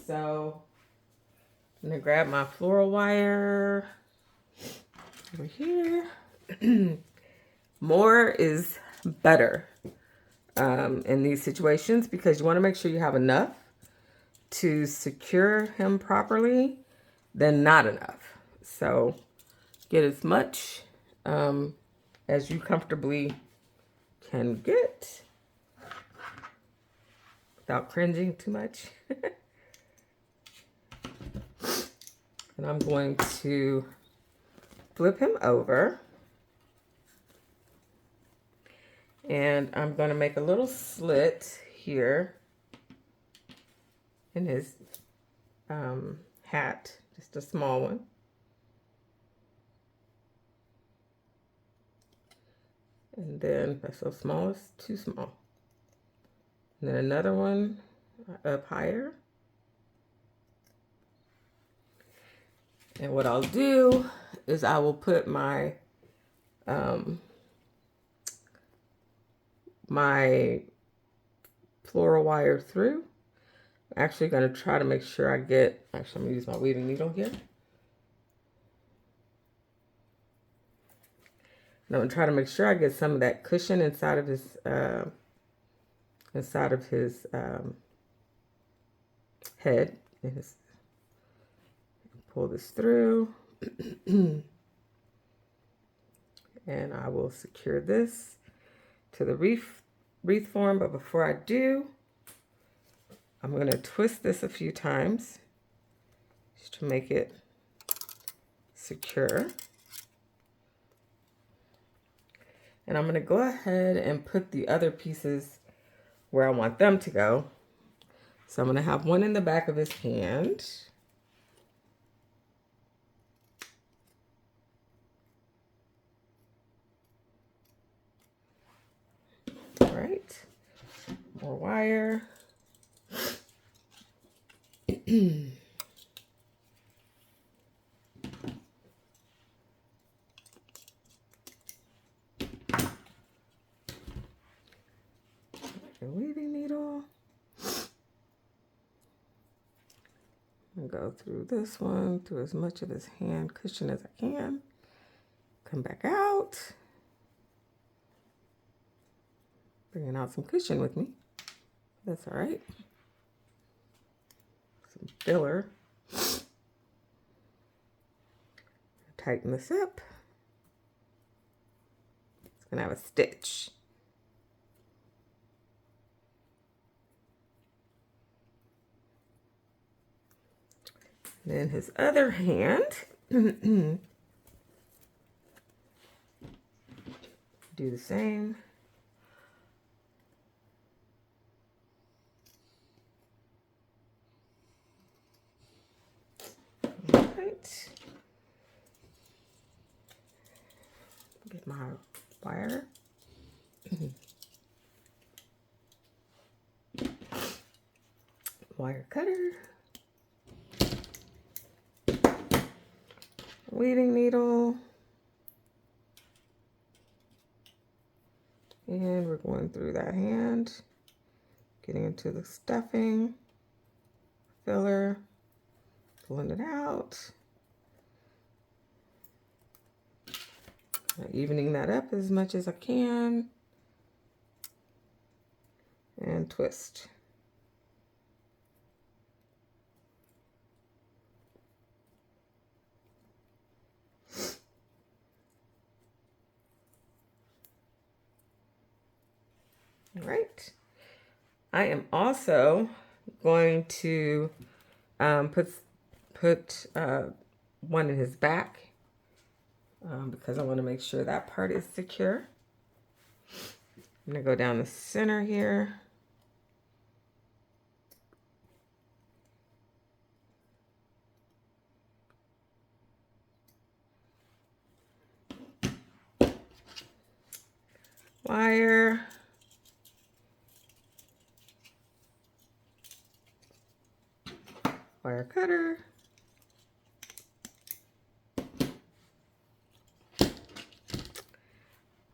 So I'm gonna grab my floral wire over here. More is better in these situations because you want to make sure you have enough to secure him properly than not enough. So get as much as you comfortably can get without cringing too much. And I'm going to flip him over. And I'm going to make a little slit here in his hat, just a small one. And then that's so small, it's too small. And then another one up higher. And what I'll do is I will put my my floral wire through. I'm actually going to try to make sure I get, actually I'm going to use my weaving needle here. And I'm going to try to make sure I get some of that cushion inside of his head. Pull this through. And I will secure this to the wreath form. But before I do, I'm going to twist this a few times just to make it secure. And I'm going to go ahead and put the other pieces where I want them to go. So I'm going to have one in the back of his hand. All right. More wire. Your weaving needle. And go through this one, through as much of his hand cushion as I can. Come back out. Bringing out some cushion with me. That's all right. Some filler. Tighten this up. It's gonna have a stitch. Then his other hand, do the same. All right. Get my wire. Wire cutter. Weaving needle, and we're going through that hand, getting into the stuffing, filler, pulling it out, evening that up as much as I can, and twist. All right. I am also going to Put one in his back because I want to make sure that part is secure. I'm going to go down the center here. Wire. Wire cutter.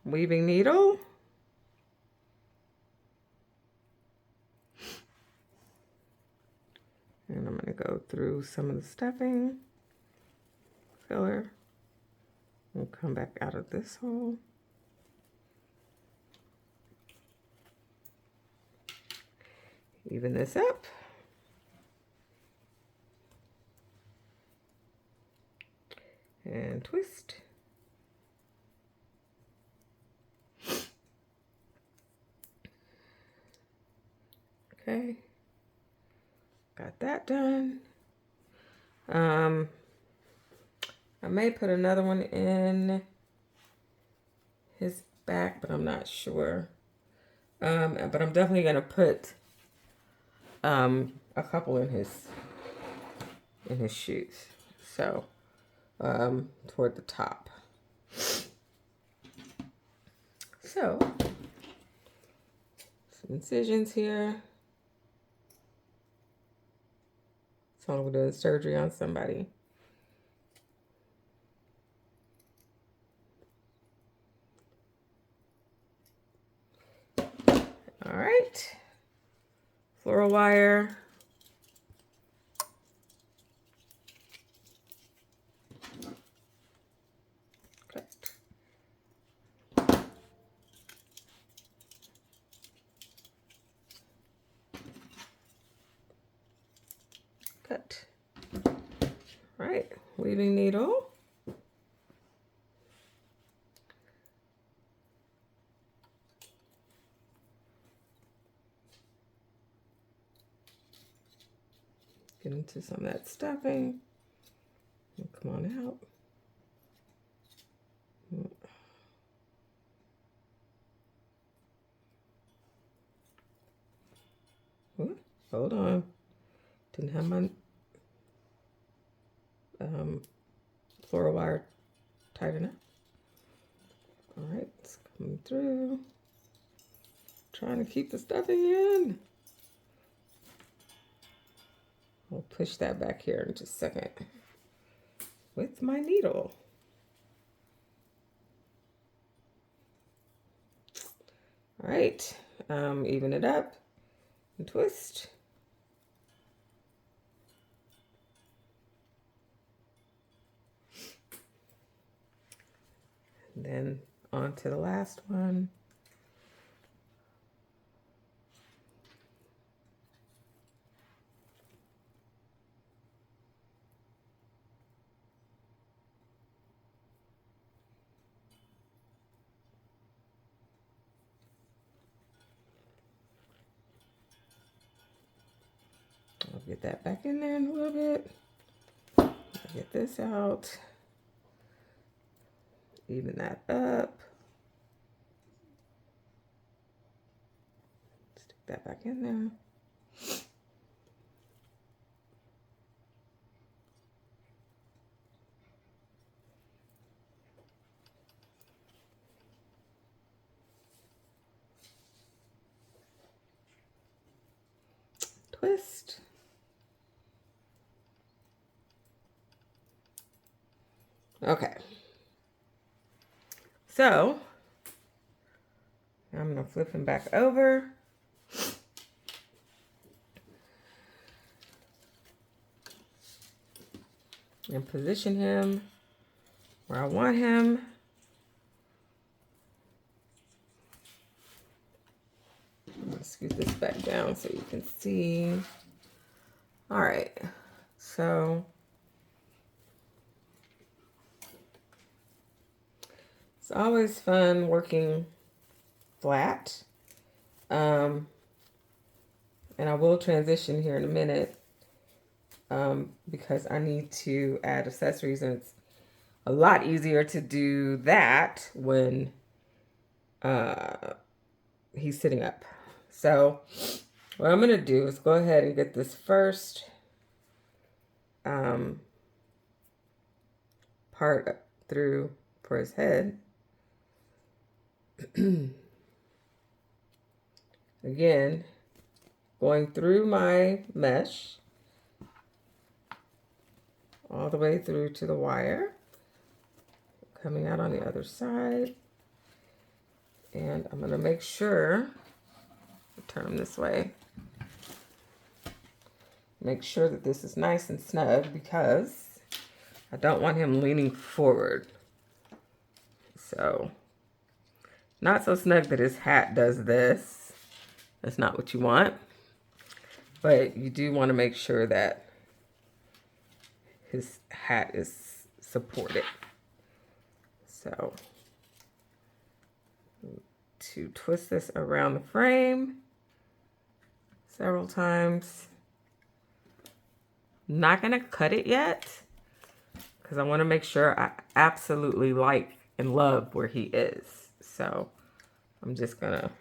Weaving needle. And I'm going to go through some of the stuffing, filler. We'll come back out of this hole. Even this up. And twist. Okay. Got that done. I may put another one in his back, but I'm not sure. But I'm definitely gonna put a couple in his shoes. So toward the top. So some incisions here. Someone doing surgery on somebody. All right. Floral wire. Cut. Cut. All right. Weaving needle. Get into some of that stuffing. Come on out. Ooh, hold on. Didn't have my floral wire tight enough. All right, it's coming through. Trying to keep the stuffing in. I'll push that back here in just a second with my needle. All right, even it up and twist. And then on to the last one. I'll get that back in there in a little bit. I'll get this out. Even that up. Stick that back in there. Twist. Okay. So I'm going to flip him back over. And position him where I want him. I'm going to scoot this back down so you can see. All right. So it's always fun working flat. And I will transition here in a minute because I need to add accessories, and it's a lot easier to do that when he's sitting up. So what I'm going to do is go ahead and get this first part through for his head. Again, going through my mesh all the way through to the wire, coming out on the other side. And I'm going to make sure, turn them this way, make sure that this is nice and snug because I don't want him leaning forward. So, not so snug that his hat does this. That's not what you want. But you do want to make sure that his hat is supported. So, to twist this around the frame several times. Not going to cut it yet because I want to make sure I absolutely like and love where he is. So I'm just going to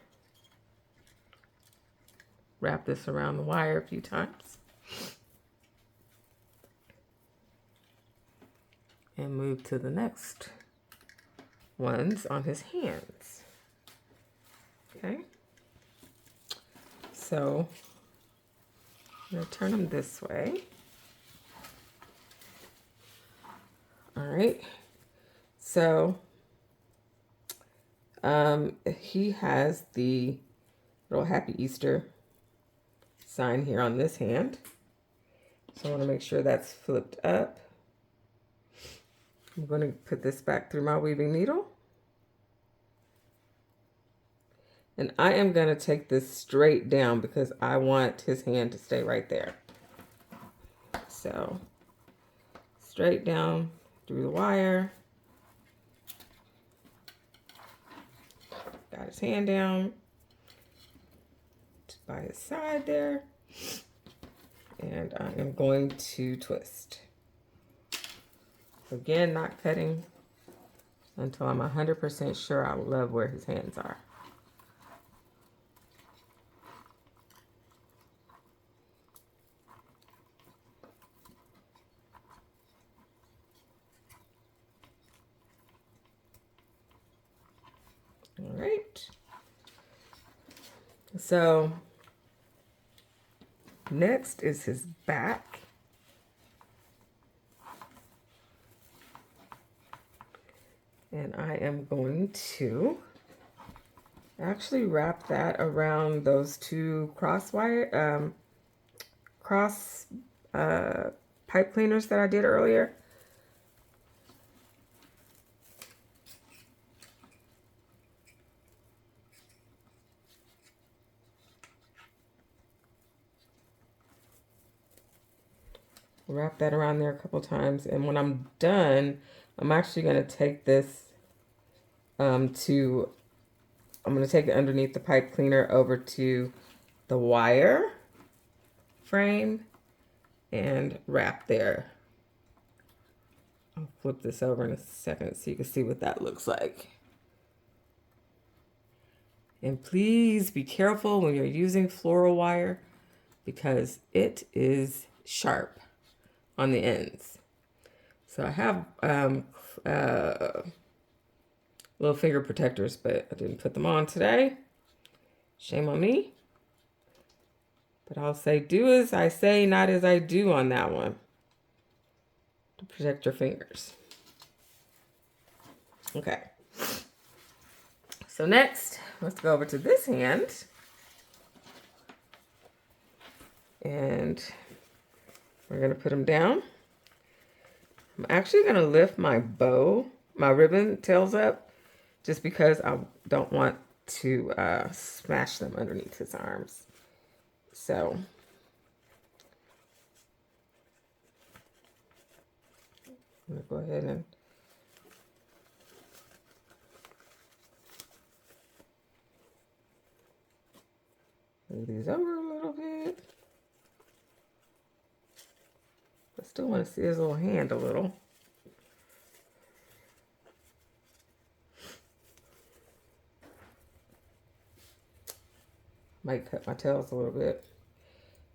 wrap this around the wire a few times and move to the next ones on his hands. Okay, so I'm going to turn him this way. All right, so he has the little Happy Easter sign here on this hand. So I want to make sure that's flipped up. I'm going to put this back through my weaving needle. And I am going to take this straight down because I want his hand to stay right there. So straight down through the wire. Got his hand down by his side there. And I am going to twist. Again, not cutting until I'm 100% sure I love where his hands are. All right. So next is his back. And I am going to actually wrap that around those two cross pipe cleaners that I did earlier. Wrap that around there a couple times, and when I'm done, I'm actually going to take this I'm going to take it underneath the pipe cleaner over to the wire frame and wrap there. I'll flip this over in a second so you can see what that looks like. And please be careful when you're using floral wire because it is sharp on the ends. So I have little finger protectors, but I didn't put them on today. Shame on me. But I'll say do as I say, not as I do on that one. To protect your fingers. Okay. So next, let's go over to this hand. And we're going to put them down. I'm actually going to lift my ribbon tails up just because I don't want to smash them underneath his arms. So I'm going to go ahead and move these over a little bit. still want to see his little hand a little. Might cut my tails a little bit.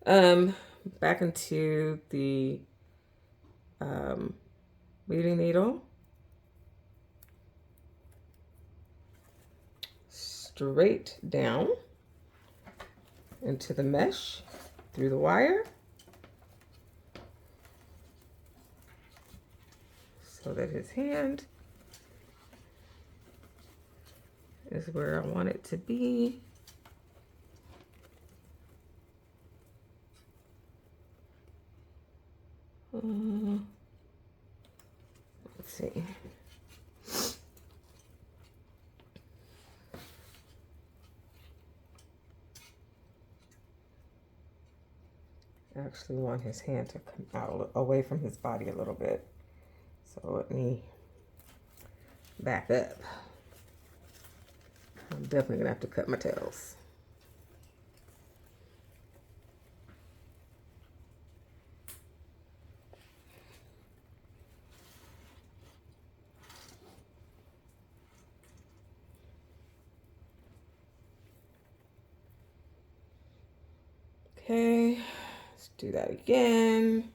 Back into the weaving needle. Straight down into the mesh through the wire. So that his hand is where I want it to be. Let's see. I actually want his hand to come out away from his body a little bit. So let me back up. I'm definitely gonna have to cut my tails. Okay, let's do that again.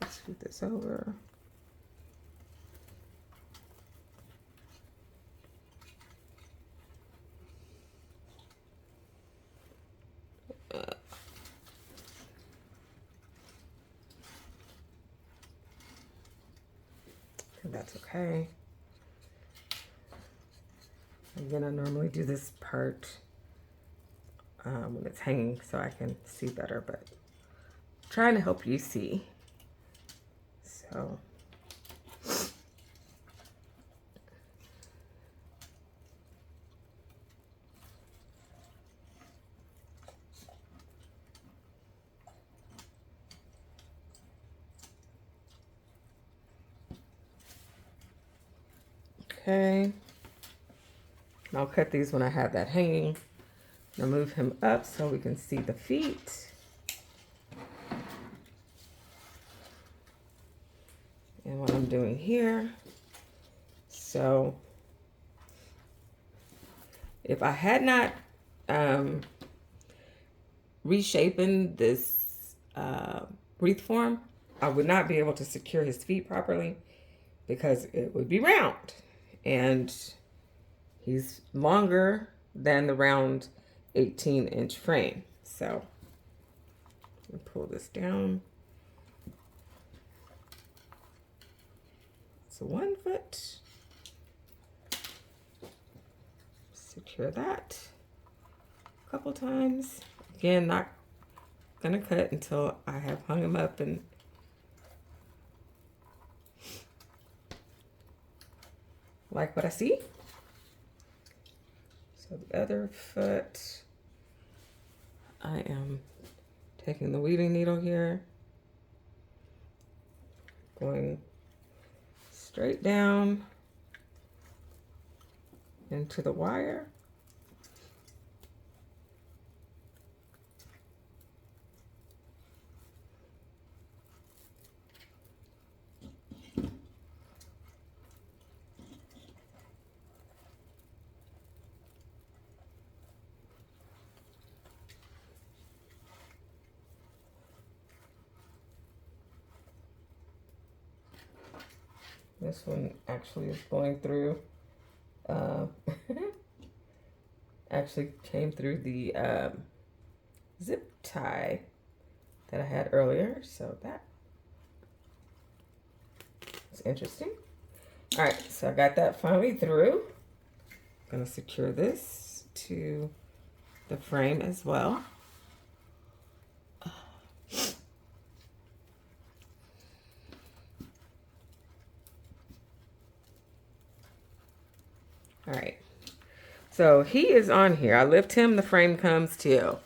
Let's scoot this over. That's okay. Again, I normally do this part when it's hanging so I can see better, but I'm trying to help you see. So. Okay. I'll cut these when I have that hanging. I'll move him up so we can see the feet. And what I'm doing here. So if I had not reshapen this wreath form, I would not be able to secure his feet properly because it would be round. And he's longer than the round 18-inch frame. So let me pull this down. So 1 foot. Secure that a couple times. Again, not gonna cut until I have hung him up and like what I see. So the other foot, I am taking the weaving needle here, going straight down into the wire. This one actually is going through, actually came through the zip tie that I had earlier. So that is interesting. All right, so I got that finally through. I'm gonna secure this to the frame as well. All right, so he is on here. I lift him, the frame comes too.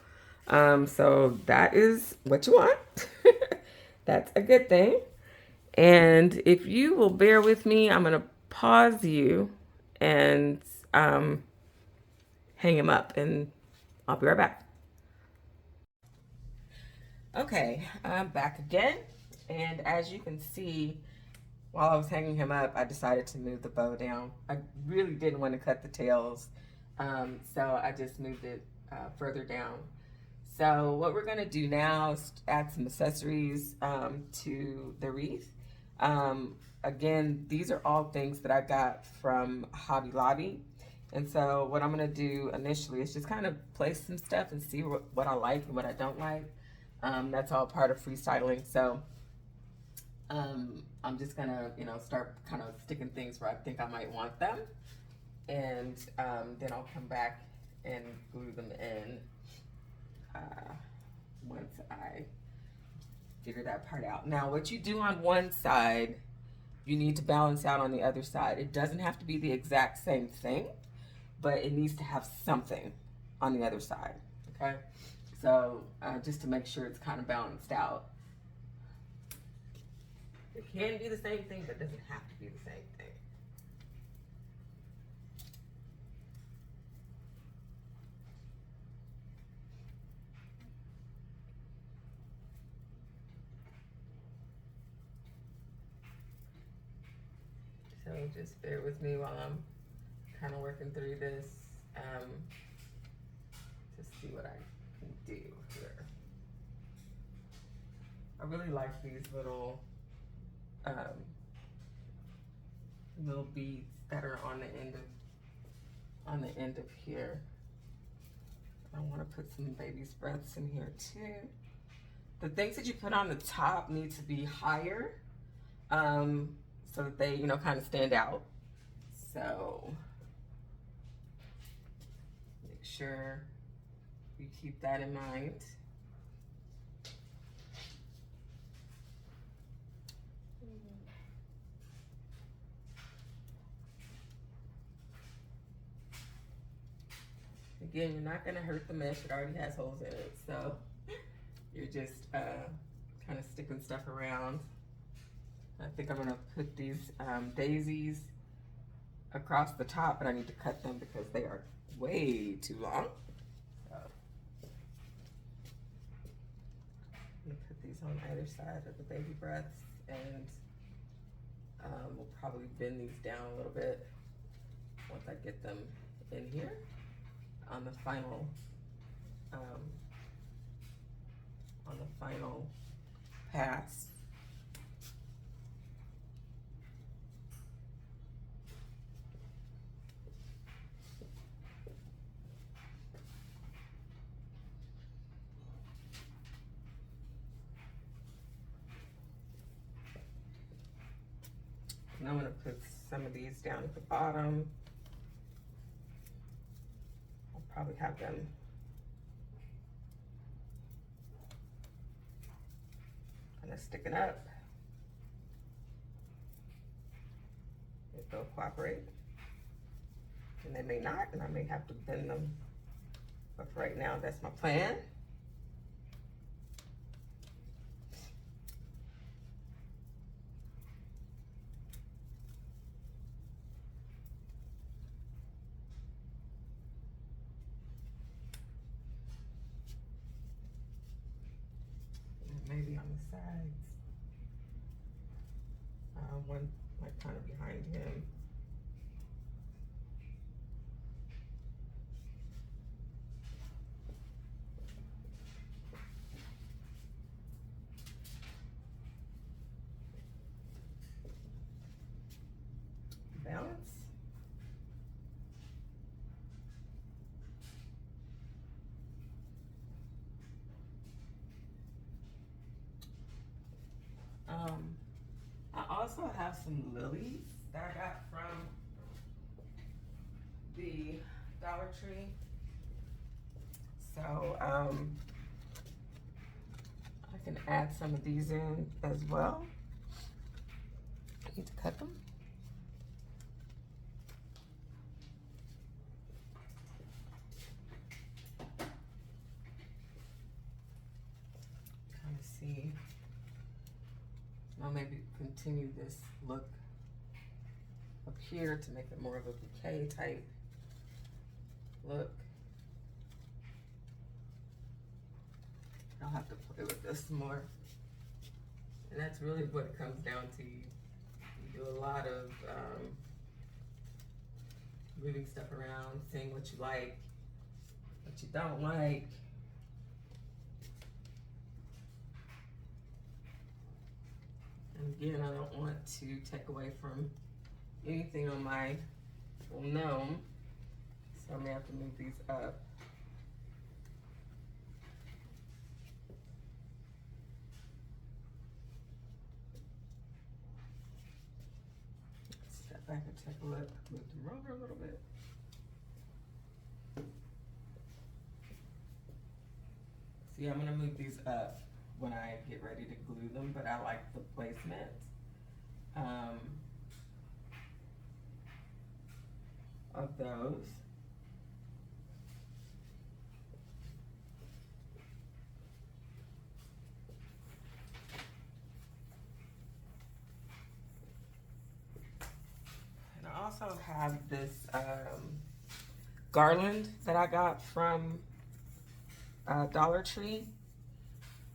So that is what you want. That's a good thing. And if you will bear with me, I'm gonna pause you and hang him up, and I'll be right back. Okay, I'm back again, and as you can see, while I was hanging him up, I decided to move the bow down. I really didn't want to cut the tails, so I just moved it further down. So what we're gonna do now is add some accessories to the wreath. Again, these are all things that I got from Hobby Lobby. And so what I'm gonna do initially is just kind of place some stuff and see what I like and what I don't like. That's all part of freestyling. So I'm just gonna, start kind of sticking things where I think I might want them. And then I'll come back and glue them in once I figure that part out. Now, what you do on one side, you need to balance out on the other side. It doesn't have to be the exact same thing, but it needs to have something on the other side, okay? So just to make sure it's kind of balanced out. It can be the same thing, but it doesn't have to be the same thing. So just bear with me while I'm kind of working through this to see what I can do here. I really like these little beads that are on the end of here. I want to put some baby's breaths in here too. The things that you put on the top need to be higher so that they, kind of stand out. So make sure you keep that in mind. Again, you're not gonna hurt the mesh, it already has holes in it, so you're just kind of sticking stuff around. I think I'm gonna put these daisies across the top, but I need to cut them because they are way too long. So I'm gonna put these on either side of the baby breaths, and we'll probably bend these down a little bit once I get them in here on the final pass. And I'm going to put some of these down at the bottom. I'll probably have them kind of sticking up. If they'll cooperate. And they may not, and I may have to bend them. But for right now, that's my plan. Maybe on the sides. One like kind of behind him. Balance. I also have some lilies that I got from the Dollar Tree. So I can add some of these in as well. I need to cut them. Kind of see. I'll maybe continue this look up here to make it more of a bouquet type look. I'll have to play with this more. And that's really what it comes down to. You do a lot of moving stuff around, seeing what you like, what you don't like. And again, I don't want to take away from anything on my little gnome, so I may have to move these up. Step back and take a look, move them over a little bit. See, I'm gonna move these up when I get ready to glue them, but I like the placement. Of those. And I also have this garland that I got from Dollar Tree,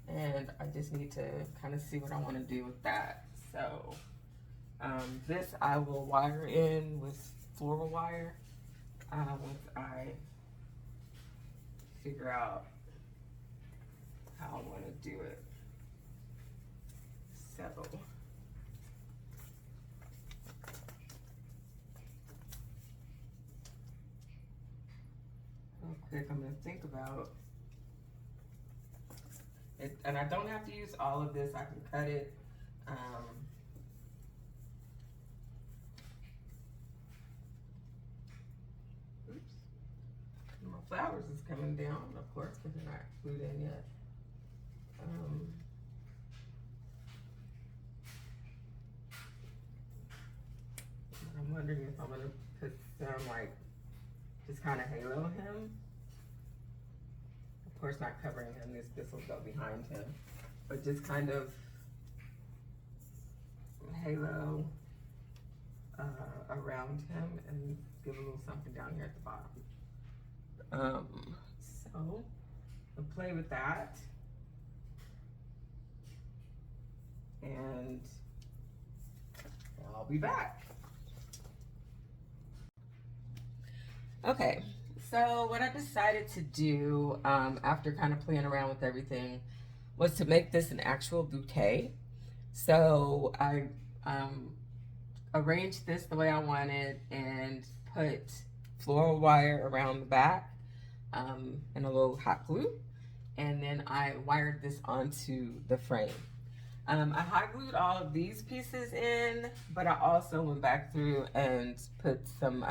and I just need to kind of see what I want to do with that. So this I will wire in with floral wire once I figure out how I want to do it. So real quick, I'm going to think about it, and I don't have to use all of this. I can cut it. Oops. My flowers is coming down, of course, because they're not glued in yet. I'm wondering if I'm going to put some, like, just kind of halo him. Of course, not covering him. This will go behind him, but just kind of halo around him and give a little something down here at the bottom. So I'll play with that, and I'll be back. Okay. So what I decided to do after kind of playing around with everything was to make this an actual bouquet. So I arranged this the way I wanted and put floral wire around the back and a little hot glue. And then I wired this onto the frame. I hot glued all of these pieces in, but I also went back through and put some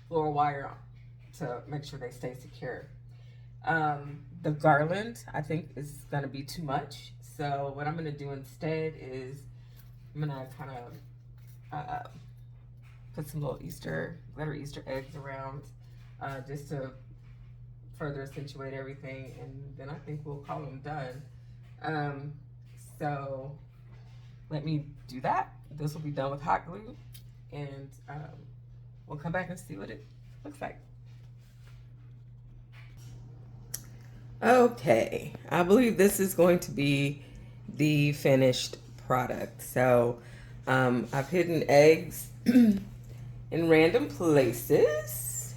floral wire on to make sure they stay secure. The garland, I think, is gonna be too much. So what I'm gonna do instead is I'm gonna kind of put some little glitter Easter eggs around just to further accentuate everything, and then I think we'll call them done. So let me do that. This will be done with hot glue, and we'll come back and see what it looks like. Okay, I believe this is going to be the finished product. So I've hidden eggs in random places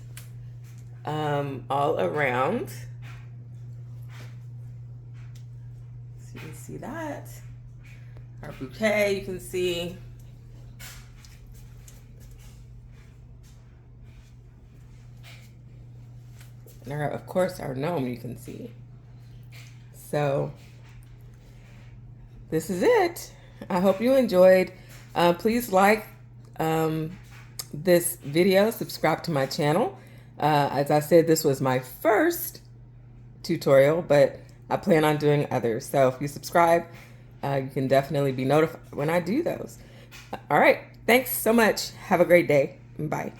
all around. So you can see that. Our bouquet, you can see. And of course, our gnome, you can see. So this is it. I hope you enjoyed. Please like this video, subscribe to my channel. As I said, this was my first tutorial, but I plan on doing others. So if you subscribe, you can definitely be notified when I do those. All right. Thanks so much. Have a great day. Bye.